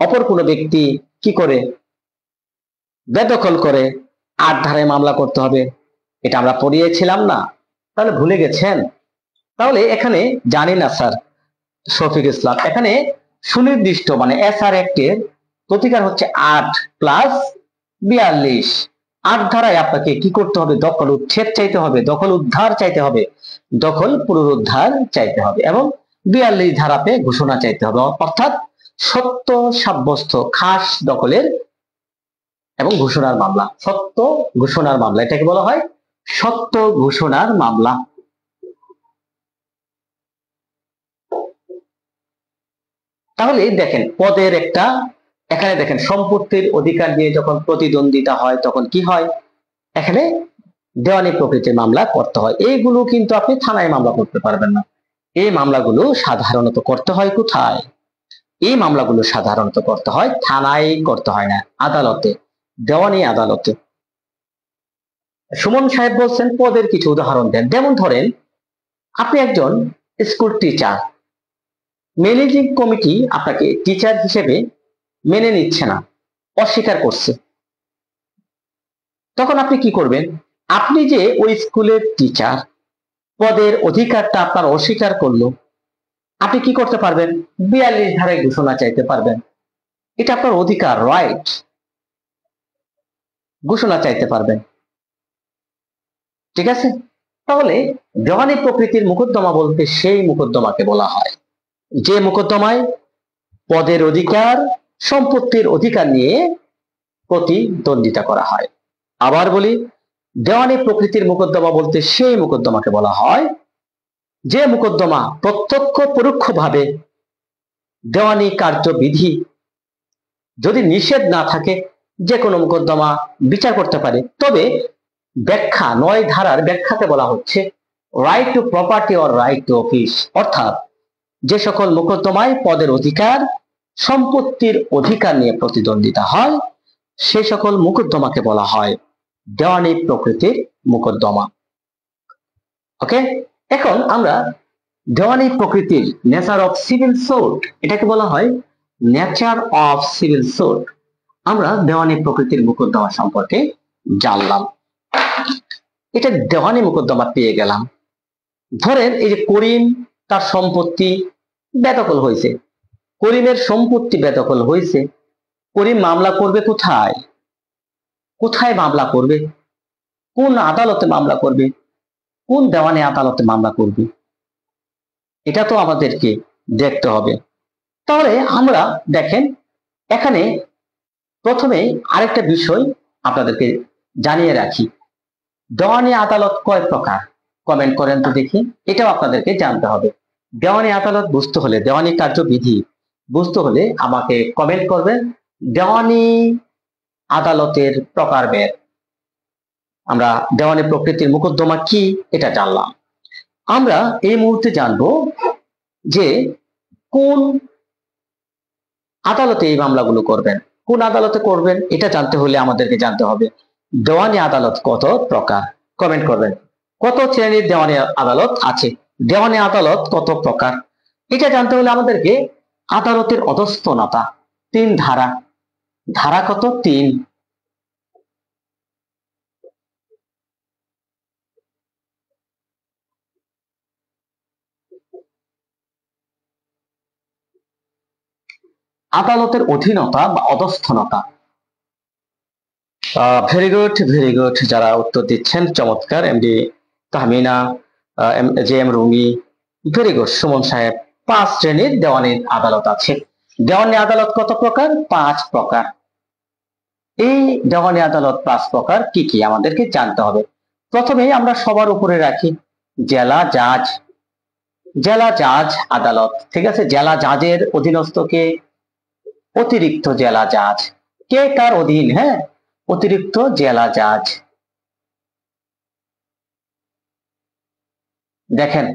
[SPEAKER 1] অপর কোনো ব্যক্তি কি করে বেদখল করে, 8 ধারায় মামলা করতে হবে, এটা আমরা পড়িয়েছিলাম না? তাহলে ভুলে গেছেন? তাহলে এখানে জানি না স্যার শফিক ইসলাম, এখানে সুনির্দিষ্ট মানে এসআর অ্যাক্টের প্রতিকার হচ্ছে 8+42। 8 ধারায় আপনাকে কি করতে হবে? দখল উচ্ছেদ চাইতে হবে, দখল উদ্ধার চাইতে হবে, দখল পুনরুদ্ধার চাইতে হবে, এবং 42 ধারাতে ঘোষণা চাইতে হবে, অর্থাৎ সত্য সাব্যস্ত খাস দখলের এবং ঘোষণার মামলা। সত্য ঘোষণার মামলা, এটাকে বলা হয় সত্য ঘোষণার মামলা। তাহলে দেখেন পদের একটা, এখানে দেখেন সম্পত্তির অধিকার নিয়ে যখন প্রতিদ্বন্দ্বিতা হয় তখন কি হয়, এখানে দেওয়ানি প্রকৃতির মামলা করতে হয়। এইগুলো কিন্তু আপনি থানায় মামলা করতে পারবেন না, এই মামলাগুলো সাধারণত করতে হয় কোথায়? এই মামলাগুলো সাধারণত করতে হয় থানায়, করতে হয় না আদালতে, দেওয়ানি আদালতে। সুমন সাহেব বলছেন পদের কিছু উদাহরণ দেন, যেমন ধরেন আপনি একজন স্কুল টিচার, ম্যানেজিং কমিটি আপনাকে টিচার হিসেবে মেনে নিচ্ছে না, অস্বীকার করছে, তখন আপনি কি করবেন? আপনি যে ওই স্কুলের টিচার, পদের অধিকারটা আপনার অস্বীকার করলো, আপনি কি করতে পারবেন? 42 ধারায় ঘোষণা চাইতে পারবেন, এটা আপনার অধিকার, রাইট, ঘোষণা চাইতে পারবেন। ঠিক আছে, তাহলে দেওয়ানি প্রকৃতির মোকদ্দমা বলতে সেই মোকদ্দমাকে বলা হয় যে মোকদ্দমায় পদের অধিকার, সম্পত্তির অধিকার নিয়ে প্রতিদ্বন্দ্বিতা করা হয়। আবার বলি, দেওয়ানি প্রকৃতির মোকদ্দমা বলতে সেই মোকদ্দমাকে বলা হয় যে মোকদ্দমা প্রত্যক্ষ পরোক্ষভাবে দেওয়ানি কার্যবিধি যদি নিষেধ না থাকে যে কোনো মোকদ্দমা বিচার করতে পারে। তবে ব্যাখ্যা 9 ধারার ব্যাখ্যাতে বলা হচ্ছে right two property or right to office, অর্থাৎ যে সকল মোকদ্দমায় পদের অধিকার, সম্পত্তির অধিকার নিয়ে প্রতিদ্বন্দ্বিতা হয় সে সকল মোকদ্দমাকে বলা হয় দেওয়ানি প্রকৃতির মোকদ্দমা। ওকে, এখন আমরা দেওয়ানি প্রকৃতির নেচার অফ সিভিল সুট, এটাকে বলা হয় নেচার অফ সিভিল সুট। আমরা দেওয়ানি প্রকৃতির মোকদ্দমা সম্পর্কে জানলাম, এটা দেওয়ানি মোকদ্দমা পেয়ে গেলাম। ধরেন এই যে করিম, তার সম্পত্তি বেদখল হয়েছে, করিমের সম্পত্তি বেদখল হয়েছে, করিম মামলা করবে কোথায়? কোথায় মামলা করবে? কোন আদালতে মামলা করবে? কোন দেওয়ানি আদালতে মামলা করবে? এটা তো আমাদেরকে দেখতে হবে। তাহলে আমরা দেখেন এখানে প্রথমে আরেকটা বিষয় আপনাদেরকে জানিয়ে রাখি, দেওয়ানি আদালত কয় প্রকার? কমেন্ট করেন তো দেখি, এটাও আপনাদেরকে জানতে হবে। দেওয়ানি আদালত বুঝতে হলে, দেওয়ানি কার্যবিধি বুঝতে হলে আমাকে কমেন্ট করবেন দেওয়ানি আদালতের প্রকারভেদ। আমরা দেওয়ানি প্রকৃতির মোকদ্দমা কি এটা জানলাম। আমরা এই মুহূর্তে জানবো যে কোন আদালতে এই মামলাগুলো করবেন, কোন আদালতে করবেন, এটা জানতে হলে আমাদেরকে জানতে হবে দেওয়ানি আদালত কত প্রকার। কমেন্ট করবেন কত শ্রেণীর দেওয়ানি আদালত আছে, দেওয়ানি আদালত কত প্রকার। এটা জানতে হলে আমাদেরকে আদালতের অধস্তনতা 3 ধারা, ধারা কত? 3। আদালতের অধীনতা বা অধস্থনতা। ভেরি গুড, ভেরি গুড, যারা উত্তর দিচ্ছেন চমৎকার। MD Tahmina, J M Rumi, very good. Suman সাহেব, 5 শ্রেণীর দেওয়ানি আদালত আছে। দেওয়ানি আদালত কত প্রকার? 5 প্রকার। এই দেওয়ানি আদালত 5 প্রকার কি কি আমাদেরকে জানতে হবে। প্রথমে আমরা সবার উপরে রাখি জেলা জাজ। জেলা জাজ আদালত, ঠিক আছে। জেলা জাজের অধীনস্থকে অতিরিক্ত জেলা জাজ। কে কার অধীন? হ্যাঁ, অতিরিক্ত জেলা জাজ। দেখেন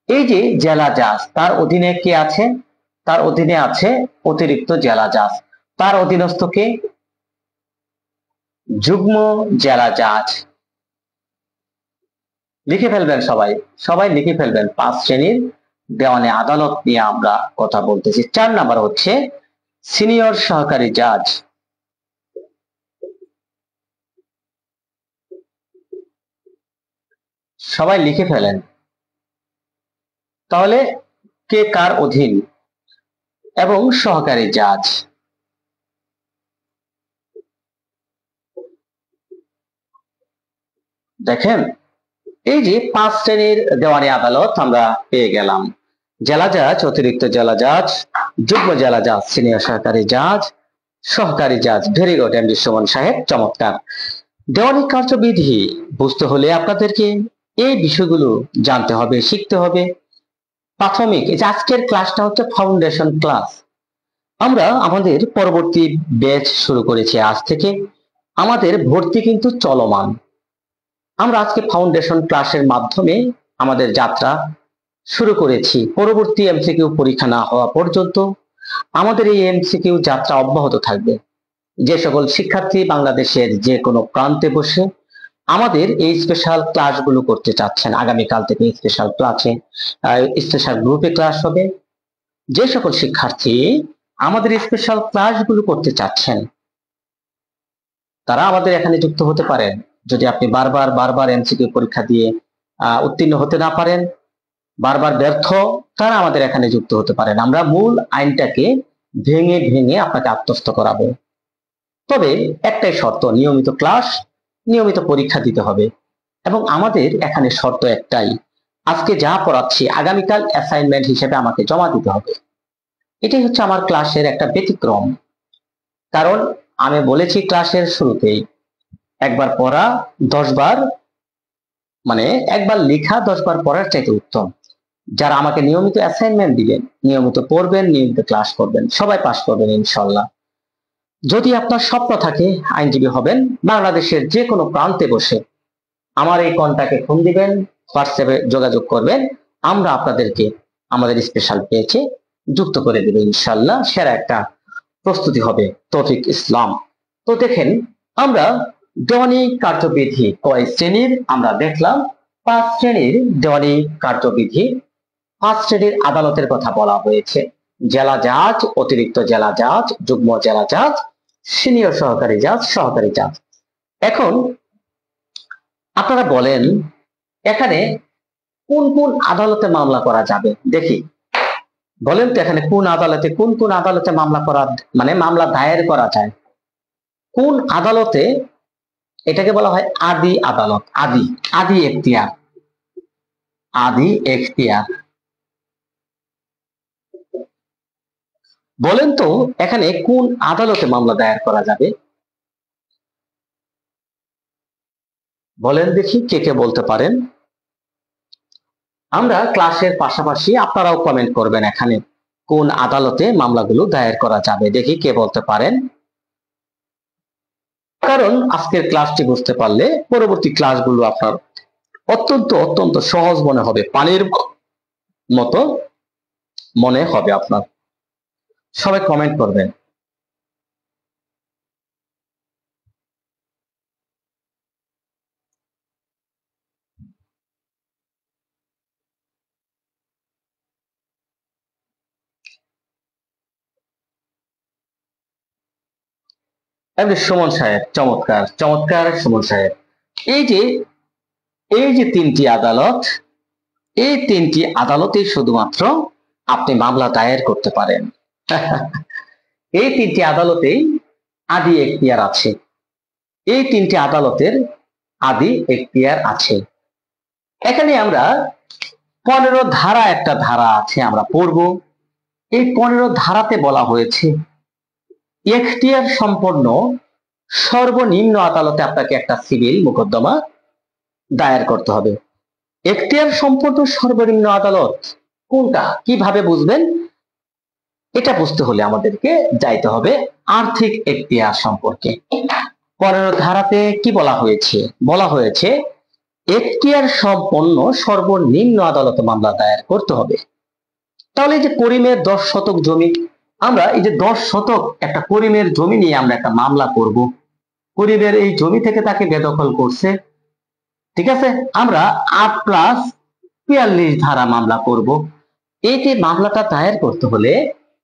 [SPEAKER 1] এই যে জেলা জাজ, তার অধীনে কে আছে? তার অধীনে আছে অতিরিক্ত জেলা জাজ। তার অধীনস্থ কে? যুগ্ম জেলা জাজ। লিখে ফেলবেন সবাই, সবাই লিখে ফেলবেন। 5 শ্রেণীর দেওয়ানি আদালত নিয়ে আমরা কথা বলতেছি। 4 নাম্বার হচ্ছে সিনিয়র সহকারী জাজ। সবাই লিখে ফেলেন তাহলে কে কার অধীন এবং সহকারী জাজ। দেখেন এই যে 5 শ্রেণীর দেওয়ানি আদালত আমরা পেয়ে গেলাম। জেলা জাজ, অতিরিক্ত জেলা জাজ, যুগ্ম জেলা জাজ, সিনিয়র সহকারী জাজ, সহকারী জাজ। ভেরি গুড এমডি সুমন সাহেব, চমৎকার। দেওয়ানি কার্যবিধি বুঝতে হলে আপনাদেরকে এই বিষয়গুলো জানতে হবে, শিখতে হবে। প্রাথমিক, এই যে আজকের ক্লাসটা হচ্ছে ফাউন্ডেশন ক্লাস। আমরা আমাদের পরবর্তী ব্যাচ শুরু করেছি আজ থেকে। আমাদের ভর্তি কিন্তু চলমান। আমরা আজকে ফাউন্ডেশন ক্লাসের মাধ্যমে আমাদের যাত্রা শুরু করেছি। পরবর্তী এমসিকিউ পরীক্ষা না হওয়া পর্যন্ত আমাদের এই এমসিকিউ যাত্রা অব্যাহত থাকবে। যে সকল শিক্ষার্থী বাংলাদেশের যে কোনো প্রান্তে বসে আমাদের এই স্পেশাল ক্লাসগুলো করতে চাচ্ছেন, আগামীকাল থেকে স্পেশাল ক্লাসে, স্পেশাল গ্রুপে ক্লাস হবে। যে সকল শিক্ষার্থী আমাদের স্পেশাল ক্লাসগুলো করতে চাচ্ছেন তারা আমাদের এখানে যুক্ত হতে পারেন। যদি আপনি বারবার বারবার এমসিকিউ পরীক্ষা দিয়ে উত্তীর্ণ হতে না পারেন, বারবার ব্যর্থ, তারা আমাদের এখানে যুক্ত হতে পারেন। আমরা মূল আইনটাকে ভেঙে ভেঙে আপনাকে আত্মস্থ করাবো। তবে একটাই শর্ত, নিয়মিত ক্লাস, নিয়মিত পরীক্ষা দিতে হবে। এবং আমাদের এখানে শর্ত একটাই, আজকে যা পড়াচ্ছি আগামীকাল অ্যাসাইনমেন্ট হিসেবে আমাকে জমা দিতে হবে। এটাই হচ্ছে আমার ক্লাসের একটা ব্যতিক্রম। কারণ আমি বলেছি ক্লাসের শুরুতেই, একবার পড়া 10 বার, মানে একবার লেখা 10 বার পড়ার চাইতে উত্তম। যারা আমাকে নিয়মিত অ্যাসাইনমেন্ট দিবেন, নিয়মিত পড়বেন, নিয়মিত ক্লাস করবেন, সবাই পাস করবেন ইনশাল্লাহ। যদি আপনার স্বপ্ন থাকে আইনজীবী হবেন, বাংলাদেশের যে কোনো প্রান্তে বসে আমার এই কন্টাক্টে ফোন দিবেন, হোয়াটসঅ্যাপে যোগাযোগ করবেন, আমরা আপনাদেরকে আমাদের স্পেশাল পেজে যুক্ত করে দেব ইনশাল্লাহ। সেরা একটা প্রস্তুতি হবে তৌফিক ইসলাম। তো দেখেন আমরা দেওয়ানি কার্যবিধি কয় শ্রেণীর আমরা দেখলাম। 5 শ্রেণীর দেওয়ানি কার্যবিধি। 5 শ্রেণীর আদালতের কথা বলা হয়েছে। জেলা জাজ, অতিরিক্ত জেলা জাজ, যুগ্ম জেলা জাজ, সিনিয়র সহকারী জাজ, সহকারী জাজ। এখন আপনারা বলেন এখানে কোন কোন আদালতে মামলা করা যাবে দেখি। বলেন তো এখানে কোন আদালতে, কোন কোন আদালতে মামলা করা, মানে মামলা দায়ের করা যায়? কোন আদালতে? এটাকে বলা হয় আদি আদালত। আদি, আদি এখতিয়ার, আদি এখতিয়ার। বলেন তো এখানে কোন আদালতে মামলা দায়ের করা যাবে? বলেন দেখি কে কে বলতে পারেন। আমরা ক্লাসের পাশাপাশি আপনারাও কমেন্ট করবেন এখানে কোন আদালতে মামলাগুলো দায়ের করা যাবে, দেখি কে বলতে পারেন। কারণ আজকের ক্লাসটি বুঝতে পারলে পরবর্তী ক্লাসগুলো আপনার অত্যন্ত অত্যন্ত সহজ মনে হবে, পানির মতো মনে হবে আপনার। সবাই কমেন্ট করবেন। এমনি সুমন সাহেব, চমৎকার চমৎকার সুমন সাহেব। এই যে এই যে তিনটি আদালত, এই তিনটি আদালতে শুধুমাত্র আপনি মামলা দায়ের করতে পারেন। এই তিনটি আদালতেই আদি এখতিয়ার আছে। এই তিনটি আদালতের আদি এখতিয়ার আছে। এখানে আমরা 15 ধারা একটা ধারা আছে, আমরা পড়ব। এই 15 ধারাতে বলা হয়েছে এখতিয়ার সম্পন্ন সর্বনিম্ন আদালতে আপনাকে একটা সিভিল মোকদ্দমা দায়ের করতে হবে। এখতিয়ার সম্পন্ন সর্বনিম্ন আদালত কোনটা, কিভাবে বুঝবেন? এটা বুঝতে হলে আমাদেরকে যাইতে হবে আর্থিক এখতিয়ার সম্পর্কে। 15 ধারাতে কি বলা হয়েছে? বলা হয়েছে এখতিয়ার সম্পন্ন সর্বনিম্ন আদালতে মামলা দায়ের করতে হবে। তাহলে এই যে করিমের 10 শতক জমি, আমরা এই যে 10 শতক একটা করিমের জমি নিয়ে আমরা একটা মামলা করব। করিমের এই জমি থেকে তাকে বেদখল করছে, ঠিক আছে, আমরা 8+42 ধারা মামলা করব। এই যে মামলাটা দায়ের করতে হলে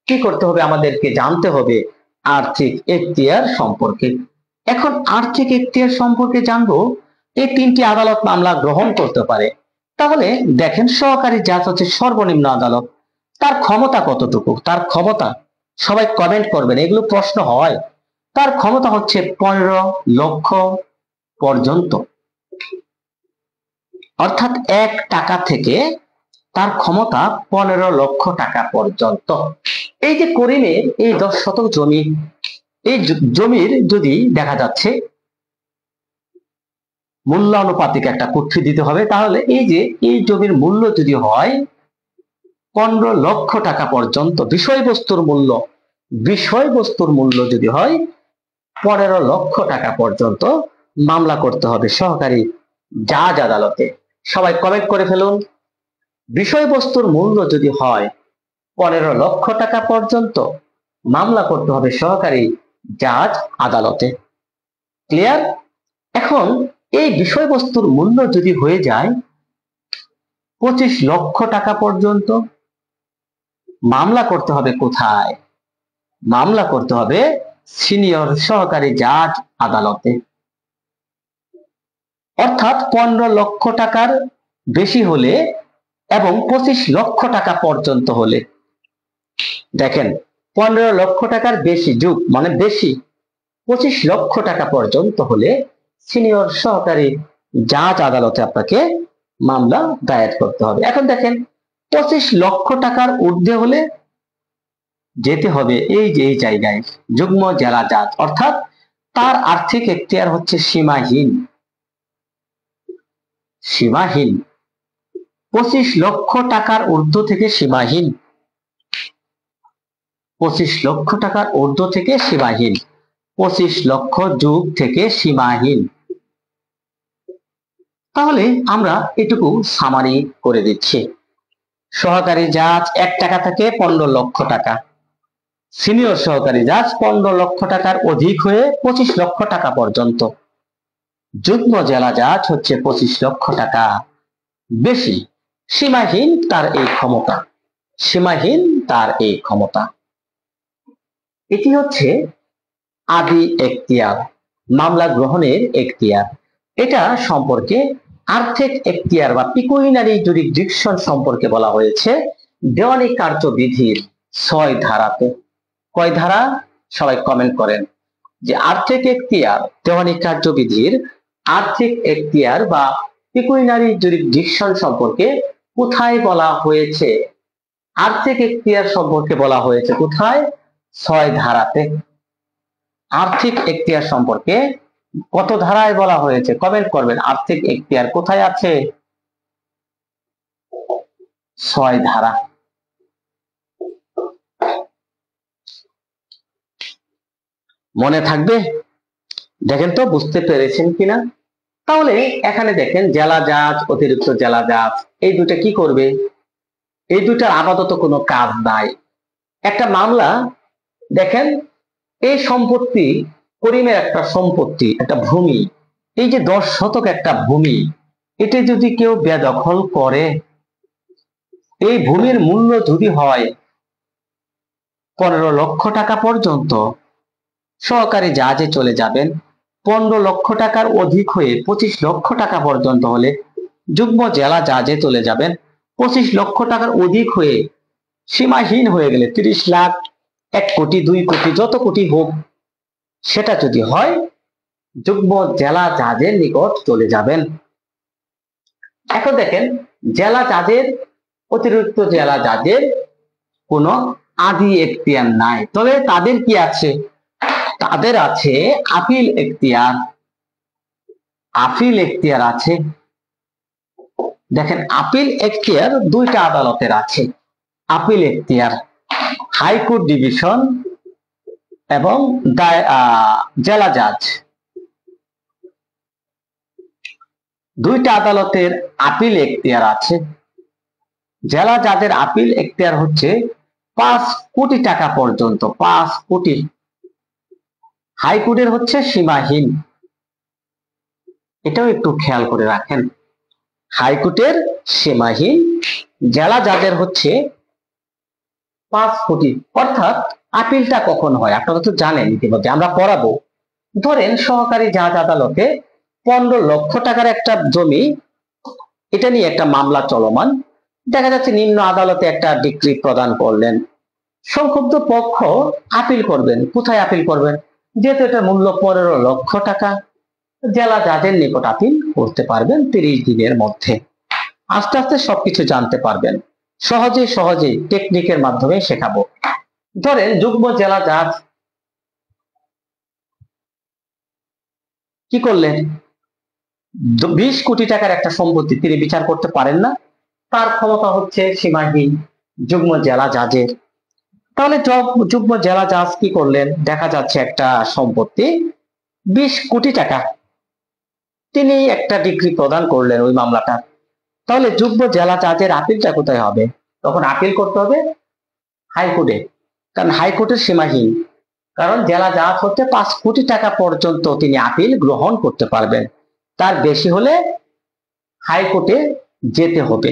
[SPEAKER 1] কি করতে হবে? আমাদেরকে জানতে হবে আর্থিক এখতিয়ার সম্পর্কে। এখন আর্থিক এখতিয়ার সম্পর্কে জানবো, এই তিনটি আদালত মামলা গ্রহণ করতে পারে। তাহলে দেখেন সহকারী জাজ হচ্ছে সর্বনিম্ন আদালত, তার ক্ষমতা কতটুকু? তার ক্ষমতা সবাই কমেন্ট করবেন, এগুলো প্রশ্ন হয়। তার ক্ষমতা হচ্ছে 15 লক্ষ পর্যন্ত, অর্থাৎ 1 টাকা থেকে তার ক্ষমতা 15 লক্ষ টাকা পর্যন্ত। এই যে করিমের এই 10 শতক জমি, এই জমির যদি দেখা যাচ্ছে মূল্যানুপাতিক একটা কুঠি দিতে হবে, তাহলে এই যে এই জমির মূল্য যদি হয় 15 লক্ষ টাকা পর্যন্ত, বিষয়বস্তুর মূল্য যদি হয় 15 লক্ষ টাকা পর্যন্ত মামলা করতে হবে সহকারী জাজ আদালতে। সবাই কমেন্ট করে ফেলুন। বিষয়বস্তুর মূল্য যদি হয় 15 লক্ষ টাকা পর্যন্ত মামলা করতে হবে সহকারী জাজ আদালতে। ক্লিয়ার? এখন এই বিষয়বস্তুর মূল্য যদি হয়ে যায় 25 লক্ষ টাকা পর্যন্ত, মামলা করতে হবে কোথায়? মামলা করতে হবে সিনিয়র সহকারী জাজ আদালতে। অর্থাৎ 15 লক্ষ টাকার বেশি হলে এবং 25 লক্ষ টাকা পর্যন্ত হলে, দেখেন 15 লক্ষ টাকার বেশি যুগ মানে বেশি, 25 লক্ষ টাকা পর্যন্ত হলে সিনিয়র সহকারী জাজ আদালতে আপনাকে মামলা দায়ের করতে হবে। এখন দেখেন 25 লক্ষ টাকার ঊর্ধ্বে হলে যেতে হবে এই যে এই জায়গায় যুগ্ম জেলা জাজ, অর্থাৎ তার আর্থিক এখতিয়ার হচ্ছে সীমাহীন। 25 লক্ষ টাকার ঊর্ধ্ব থেকে সীমাহীন, 25 লক্ষ টাকার ঊর্ধ্ব থেকে সীমাহীন, 25 লক্ষ যুগ থেকে সীমাহীন। তাহলে আমরা এটুকু সামারি করে দিচ্ছি। সহকারী জাজ 1 টাকা থেকে 15 লক্ষ টাকা, সিনিয়র সহকারী জাজ 15 লক্ষ টাকার অধিক হয়ে 25 লক্ষ টাকা পর্যন্ত, যুগ্ম জেলা জাজ হচ্ছে 25 লক্ষ টাকা বেশি। সীমাহীন তার এই ক্ষমতা, সীমাহীন তার এই ক্ষমতা। এটি হচ্ছে আদি এখতিয়ার, মামলা গ্রহণের এখতিয়ার। এটা সম্পর্কে আর্থিক এখতিয়ার বা পিকুইনারি জুরিসডিকশন সম্পর্কে বলা হয়েছে দেওয়ানি কার্যবিধির 6 ধারাতে। কয় ধারা? সবাই কমেন্ট করেন যে আর্থিক এখতিয়ার, দেওয়ানি কার্যবিধির আর্থিক এখতিয়ার বা পিকুইনারি জুরিসডিকশন সম্পর্কে কোথায় বলা হয়েছে? আর্থিক এখতিয়ার সম্পর্কে বলা হয়েছে কোথায়? 6 ধারাতে। আর্থিক এখতিয়ার সম্পর্কে কত ধারায় বলা হয়েছে? কমেন্ট করবেন। আর্থিক এখতিয়ার কোথায় আছে? 6 ধারা। মনে থাকবে? দেখেন তো বুঝতে পেরেছেন কিনা। তাহলে এখানে দেখেন জেলা জাজ, অতিরিক্ত জেলা জাজ, এই দুটো কি করবে? এই দুটার আপাতত কোনো কাজ নাই। একটা মামলা দেখেন, এই সম্পত্তি করিমের একটা সম্পত্তি, একটা ভূমি, এই যে 10 শতক একটা ভূমি, এটা যদি কেউ বেদখল করে, এই ভূমির মূল্য যদি হয় 15 লক্ষ টাকা পর্যন্ত, সহকারী জাজে চলে যাবেন। 15 লক্ষ টাকার অধিক হয়ে 25 লক্ষ টাকা পর্যন্ত হলে যুগ্ম জেলা জাজে চলে যাবেন। 25 লক্ষ টাকার অধিক হয়ে সীমাহীন হয়ে গেলে 30 লাখ, 1 কোটি, 2 কোটি, যত কোটি হোক, সেটা যদি হয় যুগ্ম জেলা জাজের নিকট চলে যাবেন। এখন দেখেন, জেলা জাজের, অতিরিক্ত জেলা জাজের কোনো আদি এখতিয়ার নাই, তবে তাদের কি আছে? তাদের আছে আপিল এখতিয়ার। আপিল এখতিয়ার আছে। দেখেন, আপিল এখতিয়ার দুইটা আদালতের আছে। আপিল এখতিয়ার হাইকোর্ট ডিভিশন এবং জেলা জাজ, দুইটা আদালতের আপিল এখতিয়ার আছে। জেলা জাজের আপিল এখতিয়ার হচ্ছে 5 কোটি টাকা পর্যন্ত, 5 কোটি। হাইকোর্টের হচ্ছে সীমাহীন, এটাও একটু খেয়াল করে রাখেন। হাইকোর্টের সীমাহীন, জেলা জাজের হচ্ছে 5 কোটি। অর্থাৎ আপিলটা কখন হয় আপনারা তো জানেন, ইতিমধ্যে আমরা পড়াবো। ধরেন সহকারী জাজ আদালতে 15 লক্ষ টাকার একটা জমি, এটা নিয়ে একটা মামলা চলমান, দেখা যাচ্ছে নিম্ন আদালতে একটা ডিক্রি প্রদান করলেন, সংক্ষুব্ধ পক্ষ আপিল করবেন। কোথায় আপিল করবেন? যেহেতু এটা মূল্য 15 লক্ষ টাকা, জেলা জাজের নিকট আপিল করতে পারবেন 30 দিনের মধ্যে। আস্তে আস্তে সবকিছু জানতে পারবেন, সহজে সহজে টেকনিকের মাধ্যমে শেখাবো। ধরেন যুগ্ম জেলা জাজ কি করলেন? 20 কোটি টাকার একটা সম্পত্তি তিনি বিচার করতে পারেন না, তার ক্ষমতা হচ্ছে সীমাহীন যুগ্ম জেলা জাজের। তাহলে যুগ্ম জেলা জাজ কি করলেন? দেখা যাচ্ছে একটা সম্পত্তি 20 কোটি টাকা, তিনি একটা ডিগ্রি প্রদান করলেন ওই মামলাটা। তাহলে যুগ্ম জেলা জাজের আপিলটা কোথায় হবে? তখন আপিল করতে হবে হাইকোর্টে, কারণ হাইকোর্টের সীমাহীন। কারণ জেলা জাজ হচ্ছে 5 কোটি টাকা পর্যন্ত তিনি আপিল গ্রহণ করতে পারবেন, তার বেশি হলে হাইকোর্টে যেতে হবে।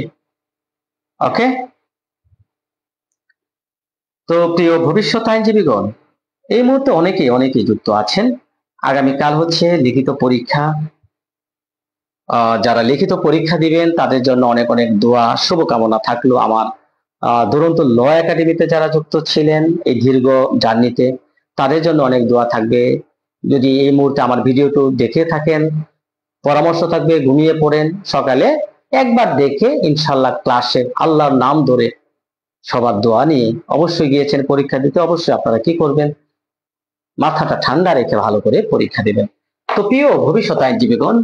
[SPEAKER 1] ওকে, তো প্রিয় ভবিষ্যৎ আইনজীবীগণ, এই মুহূর্তে অনেকেই যুক্ত আছেন। আগামীকাল হচ্ছে লিখিত পরীক্ষা। যারা লিখিত পরীক্ষা দিবেন তাদের জন্য অনেক অনেক দোয়া, শুভকামনা থাকলো আমার। দুরন্ত ল একাডেমিতে যারা যুক্ত ছিলেন এই দীর্ঘ জার্নিতে, তাদের জন্য অনেক দোয়া থাকবে। যদি এই মুহূর্তে আমার ভিডিওটি দেখে থাকেন, পরামর্শ থাকবে ঘুমিয়ে পড়েন, সকালে একবার দেখে ইনশাল্লাহ ক্লাসে আল্লাহর নাম ধরে সবার দোয়া নিয়ে অবশ্যই গিয়েছেন পরীক্ষা দিতে, অবশ্যই আপনারা কি করবেন? মাথাটা ঠান্ডা রেখে ভালো করে পরীক্ষা দিবেন। তো প্রিয় ভবিষ্যৎ আইনজীবীগণ,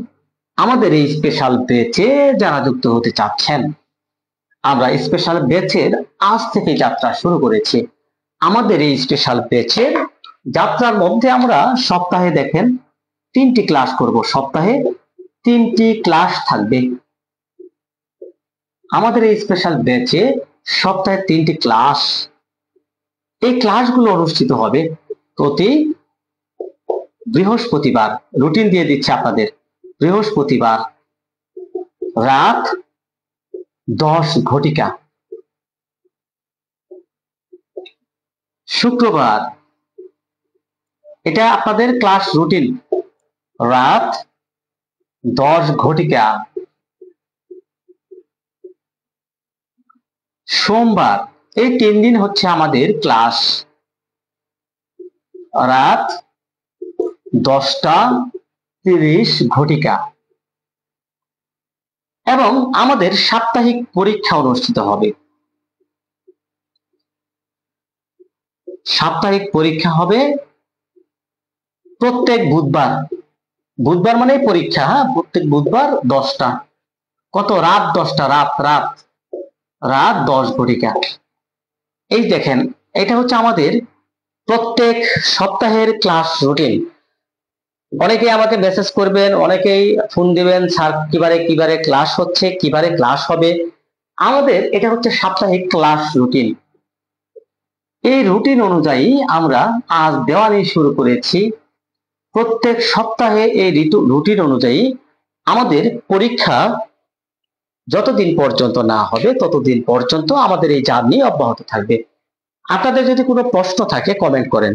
[SPEAKER 1] আমাদের এই স্পেশাল ব্যাচে যারা যুক্ত হতে চাচ্ছেন, আমরা স্পেশাল ব্যাচের আজ থেকে যাত্রা শুরু করেছি। আমাদের এই স্পেশাল ব্যাচের যাত্রার মধ্যে আমরা সপ্তাহে দেখেন 3টি ক্লাস করব, সপ্তাহে 3টি ক্লাস থাকবে। আমাদের এই স্পেশাল ব্যাচে সপ্তাহে 3টি ক্লাস, এই ক্লাসগুলো অনুষ্ঠিত হবে প্রতি বৃহস্পতিবার। রুটিন দিয়ে দিচ্ছে আপনাদের, বৃহস্পতিবার রাত 10 ঘটিকা, শুক্রবার, এটা আপনাদের ক্লাস রুটিন, রাত 10 ঘটিকা। সোমবার, এই 3 দিন হচ্ছে আমাদের ক্লাস, রাত 10টা 30 ঘটিকা। এবং আমাদের সাপ্তাহিক পরীক্ষা অনুষ্ঠিত হবে। সাপ্তাহিক পরীক্ষা হবে প্রত্যেক বুধবার। বুধবার মানে পরীক্ষা, হ্যাঁ, প্রত্যেক বুধবার 10টা। কত? রাত 10টা, রাত রাত রাত 10 ঘটিকা। এই দেখেন, এটা হচ্ছে আমাদের প্রত্যেক সপ্তাহের ক্লাস রুটিন। অনেকেই আমাকে মেসেজ করবেন, অনেকেই ফোন দিবেন, স্যার কিবারে কিবারে ক্লাস হচ্ছে, কিবারে ক্লাস হবে। আমাদের এটা হচ্ছে সাপ্তাহিক ক্লাস রুটিন। এই রুটিন অনুযায়ী আমরা আজ দেওয়ানি শুরু করেছি। প্রত্যেক সপ্তাহে এই রুটিন অনুযায়ী আমাদের পরীক্ষা যতদিন পর্যন্ত না হবে ততদিন পর্যন্ত আমাদের এই জার্নি অব্যাহত থাকবে। আপনাদের যদি কোনো প্রশ্ন থাকে কমেন্ট করেন,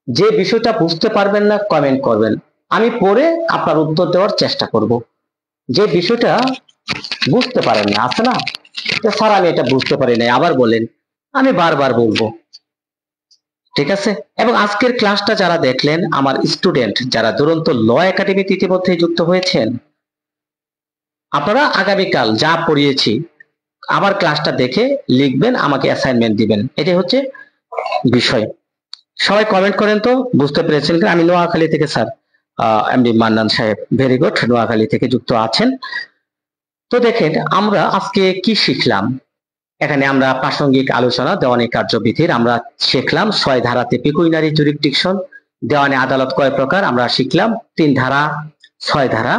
[SPEAKER 1] যে বিষয়টা বুঝতে পারবেন না কমেন্ট করবেন, আমি পরে আপনার উত্তর দেওয়ার চেষ্টা করব। যে বিষয়টা বুঝতে পারেন না, আছে না, স্যার আমি এটা বুঝতে পারি নাই, আবার বলেন, আমি বারবার বলবো, ঠিক আছে? এবং আজকের ক্লাসটা যারা দেখলেন, আমার স্টুডেন্ট যারা দুরন্ত ল একাডেমিতে ইতিমধ্যে যুক্ত হয়েছেন, আপনারা আগামীকাল যা পড়িয়েছি আবার ক্লাসটা দেখে লিখবেন, আমাকে অ্যাসাইনমেন্ট দিবেন, এটাই হচ্ছে বিষয়। সবাই কমেন্ট করেন তো, বুঝতে পেরেছেন? আমি নোয়াখালী থেকে স্যার এমডি মান্নান সাহেব, ভেরি গুড, নোয়াখালী থেকে যুক্ত আছেন। তো দেখেন আমরা আজকে কি শিখলাম। এখানে আমরা প্রাসঙ্গিক আলোচনা দেওয়ানি কার্যবিধির আমরা শিখলাম 6 ধারাতে পিকুইনারি জুরিসডিকশন, দেওয়ানি আদালত কয় প্রকার আমরা শিখলাম, 3 ধারা, 6 ধারা,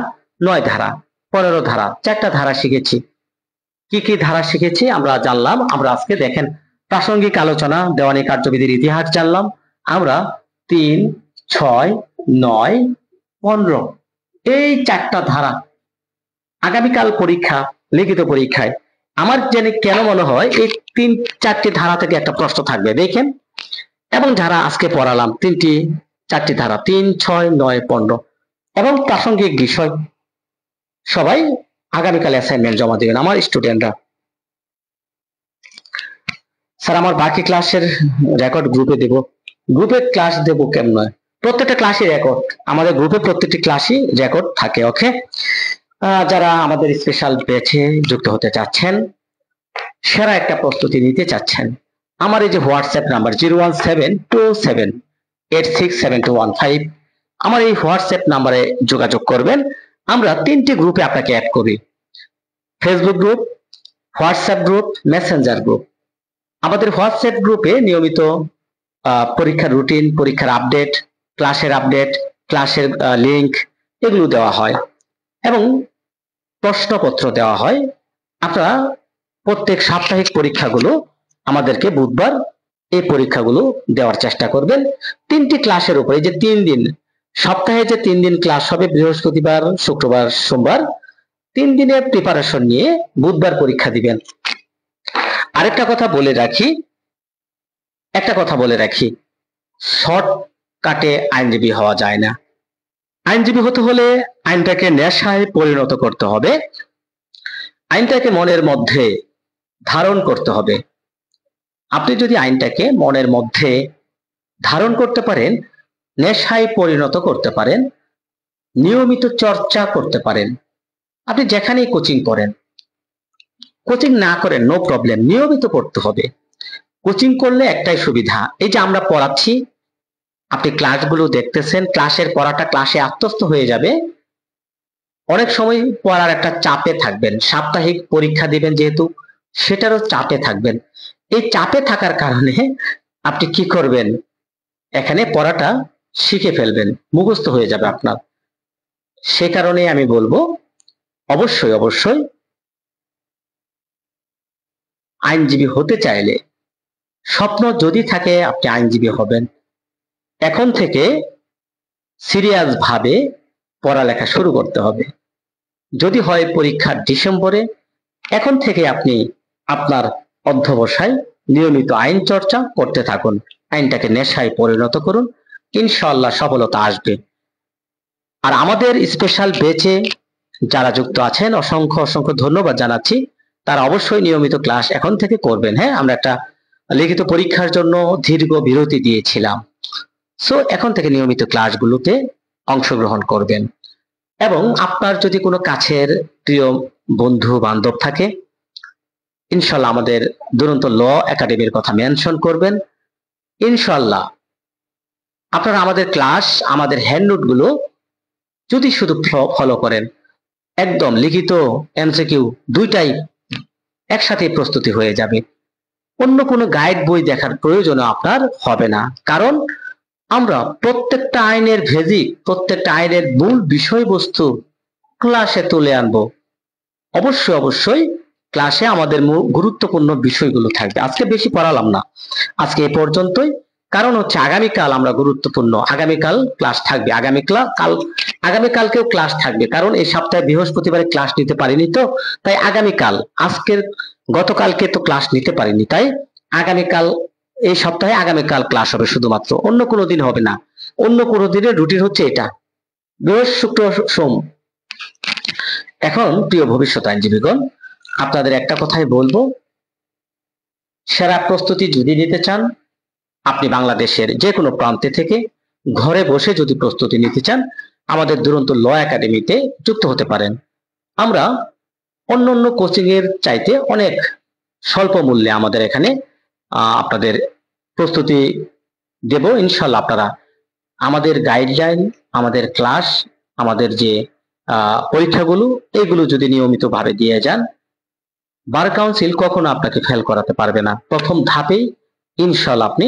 [SPEAKER 1] 9 ধারা, 15 ধারা, 4টা ধারা শিখেছি। কি কি ধারা শিখেছি আমরা জানলাম। আমরা আজকে দেখেন প্রাসঙ্গিক আলোচনা দেওয়ানি কার্যবিধির ইতিহাস জানলাম আমরা। 3, 6, 9, 15 এই 4টা ধারা আগামীকাল পরীক্ষা, লিখিত পরীক্ষায় আমার জেনে কেন মনে হয় এই 3-4টি ধারা থেকে একটা প্রশ্ন থাকবে, দেখেন। এবং যারা আজকে পড়ালাম 4টি ধারা, 3, 6, 9, 15 এবং প্রাসঙ্গিক বিষয়, সবাই আগামীকাল অ্যাসাইনমেন্ট জমা দিবেন আমার স্টুডেন্টরা। স্যার আমার বাকি ক্লাসের রেকর্ড গ্রুপে দেব। গ্রুপে ক্লাস দেব কেমন? প্রত্যেকটা ক্লাসই রেকর্ড, আমাদের গ্রুপে প্রত্যেকটি ক্লাসই রেকর্ড থাকে, ওকে? যারা আমাদের স্পেশাল ব্যাচে যুক্ত হতে চাচ্ছেন, সেরা একটা প্রস্তুতি নিতে চাচ্ছেন, আমার এই যে হোয়াটসঅ্যাপ নাম্বার 01727867215, আমার এই হোয়াটসঅ্যাপ নাম্বারে যোগাযোগ করবেন। আমরা 3টি গ্রুপে আপনাকে অ্যাড করি, Facebook group, WhatsApp group, Messenger group. আমাদের হোয়াটসঅ্যাপ গ্রুপে নিয়মিত পরীক্ষার রুটিন, পরীক্ষার আপডেট, ক্লাসের লিংক এগুলো দেওয়া হয় এবং প্রশ্নপত্র দেওয়া হয়। আপনারা প্রত্যেক সাপ্তাহিক পরীক্ষাগুলো আমাদেরকে বুধবার এই পরীক্ষাগুলো দেওয়ার চেষ্টা করবেন। 3টি ক্লাসের উপরে, যে 3 দিন সপ্তাহে যে 3 দিন ক্লাস হবে, বৃহস্পতিবার, শুক্রবার, সোমবার, 3 দিনের প্রিপারেশন নিয়ে বুধবার পরীক্ষা দিবেন। আরেকটা কথা বলে রাখি, শর্টকাটে আইনজীবী হওয়া যায় না। আইনজীবী হতে হলে আইনটাকে নেশায় পরিণত করতে হবে, আইনটাকে মনের মধ্যে ধারণ করতে হবে। আপনি যদি আইনটাকে মনের মধ্যে ধারণ করতে পারেন, নেশায় পরিণত করতে পারেন, নিয়মিত চর্চা করতে পারেন, আপনি যেখানেই কোচিং করেন, কোচিং না করেন নো প্রবলেম, নিয়মিত পড়তে হবে। কোচিং করলে একটাই সুবিধা, এই যে আমরা পড়াচ্ছি, আপনি ক্লাসগুলো দেখতেছেন, ক্লাসের পড়াটা ক্লাসে আত্মস্থ হয়ে যাবে। অনেক সময় পড়ার একটা চাপে থাকবেন, সাপ্তাহিক পরীক্ষা দিবেন যেহেতু, সেটারও চাপে থাকবেন। এই চাপে থাকার কারণে আপনি কি করবেন, এখানে পড়াটা শিখে ফেলবেন, মুখস্থ হয়ে যাবে আপনার। সে কারণে আমি বলবো অবশ্যই আইনজীবী হতে চাইলে, স্বপ্ন যদি থাকে আপনি আইনজীবী হবেন, এখন থেকে সিরিয়াস ভাবে পড়ালেখা শুরু করতে হবে। যদি হয় পরীক্ষার ডিসেম্বরে, এখন থেকে আপনি আপনার অধ্যবসায় নিয়মিত আইন চর্চা করতে থাকুন, আইনটাকে নেশায় পরিণত করুন, ইনশাআল্লাহ সফলতা আসবে। আর আমাদের স্পেশাল ব্যাচে যারা যুক্ত আছেন অসংখ্য ধন্যবাদ জানাচ্ছি। তারা অবশ্যই নিয়মিত ক্লাস এখন থেকে করবেন। হ্যাঁ, আমরা একটা লিখিত পরীক্ষার জন্য দীর্ঘ বিরতি দিয়েছিলাম, সো এখন থেকে নিয়মিত ক্লাসগুলোতে অংশগ্রহণ করবেন। এবং আপনার যদি কোনো কাছের প্রিয় বন্ধু বান্ধব থাকে, ইনশাল্লাহ আমাদের দুরন্ত ল একাডেমির কথা মেনশন করবেন, ইনশাল্লাহ আপনারা আমাদের ক্লাস, আমাদের হ্যান্ডনোট গুলো যদি শুধু ফলো করেন, একদম লিখিত এমসিকিউ দুইটাই একসাথে প্রস্তুতি হয়ে যাবে। অন্য কোনো গাইড বই দেখার প্রয়োজন আপনার হবে না, কারণ আমরা প্রত্যেকটা আইনের বেসিক, প্রত্যেকটা আইনের মূল বিষয়বস্তু ক্লাসে তুলে আনবো। অবশ্যই অবশ্যই ক্লাসে আমাদের গুরুত্বপূর্ণ বিষয়গুলো থাকবে। আজকে বেশি পড়ালাম না, আজকে এ পর্যন্তই। কারণ হচ্ছে আগামীকাল আমরা গুরুত্বপূর্ণ, আগামীকাল ক্লাস থাকবে, আগামীকালকেও ক্লাস থাকবে, কারণ এই সপ্তাহে বৃহস্পতিবারে ক্লাস নিতে পারিনি, তো তাই আগামীকাল, গতকালকে তো ক্লাস নিতে পারিনি, তাই আগামীকাল, এই সপ্তাহে আগামীকাল ক্লাস হবে শুধুমাত্র, অন্য কোনো দিন হবে না। অন্য কোনো দিনের রুটিন হচ্ছে এটা, বৃহস্পতি, শুক্র, সোম। এখন প্রিয় ভবিষ্যৎ আইনজীবীগণ, আপনাদের একটা কথাই বলবো, সেরা প্রস্তুতি যদি নিতে চান, আপনি বাংলাদেশের যে কোনো প্রান্তে থেকে ঘরে বসে যদি প্রস্তুতি নিতে চান, আমাদের দুরন্ত ল একাডেমিতে যুক্ত হতে পারেন। আমরা অন্য অন্য কোচিং এর চাইতে অনেক স্বল্প মূল্যে আমাদের এখানে আপনাদের প্রস্তুতি দেব। ইনশাল্লাহ আপনারা আমাদের গাইডলাইন, আমাদের ক্লাস, আমাদের যে পরীক্ষাগুলো, এগুলো যদি নিয়মিতভাবে দিয়ে যান, বার কাউন্সিল কখনো আপনাকে ফেল করাতে পারবে না। প্রথম ধাপেই ইনশাল্লাহ আপনি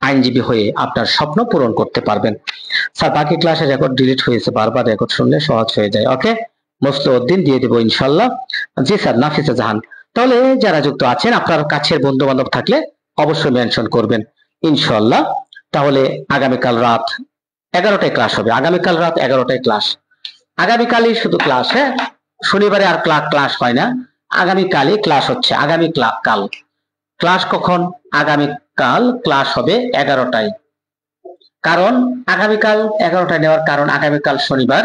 [SPEAKER 1] আইনজীবী হয়ে আপনার স্বপ্ন পূরণ করতে পারবেন। স্যার, বাকি ক্লাসের রেকর্ড ডিলিট হয়েছে, বারবার রেকর্ড শুনলে সহজ হয়ে যায়। ওকে, মোস্তফাউদ্দিন দিয়ে দেবো ইনশাল্লাহ। জি স্যার, নাফিসা জাহান। তাহলে যারা যুক্ত আছেন, আপনার কাছের বন্ধু বান্ধব থাকলে অবশ্যই মেনশন করবেন ইনশাল্লাহ। তাহলে আগামীকাল রাত 11টায় ক্লাস হবে, আগামীকাল রাত 11টায় ক্লাস। আগামীকালই শুধু ক্লাস, হ্যাঁ, শনিবারে আর ক্লাস হয় না, আগামীকালই ক্লাস হচ্ছে। কাল ক্লাস কখন? আগামীকাল ক্লাস হবে 11টায়। কারণ আগামীকাল 11টায় নেওয়ার কারণ, আগামীকাল শনিবার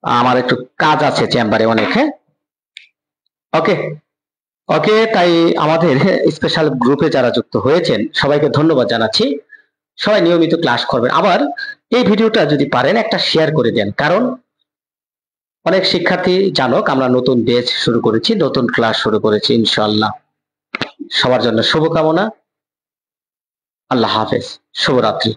[SPEAKER 1] আমার একটু কাজ আছে চেম্বারে অনেক। হ্যাঁ, ওকে ওকে, তাই আমাদের স্পেশাল গ্রুপে যারা যুক্ত হয়েছেন সবাইকে ধন্যবাদ জানাচ্ছি। সবাই নিয়মিত ক্লাস করবেন। আবার এই ভিডিওটা যদি পারেন একটা শেয়ার করে দেন, কারণ অনেক শিক্ষার্থী জানুক আমরা নতুন ব্যাচ শুরু করেছি, নতুন ক্লাস শুরু করেছি ইনশাআল্লাহ। সবার জন্য শুভকামনা। আল্লাহ হাফেজ, শুভরাত্রি।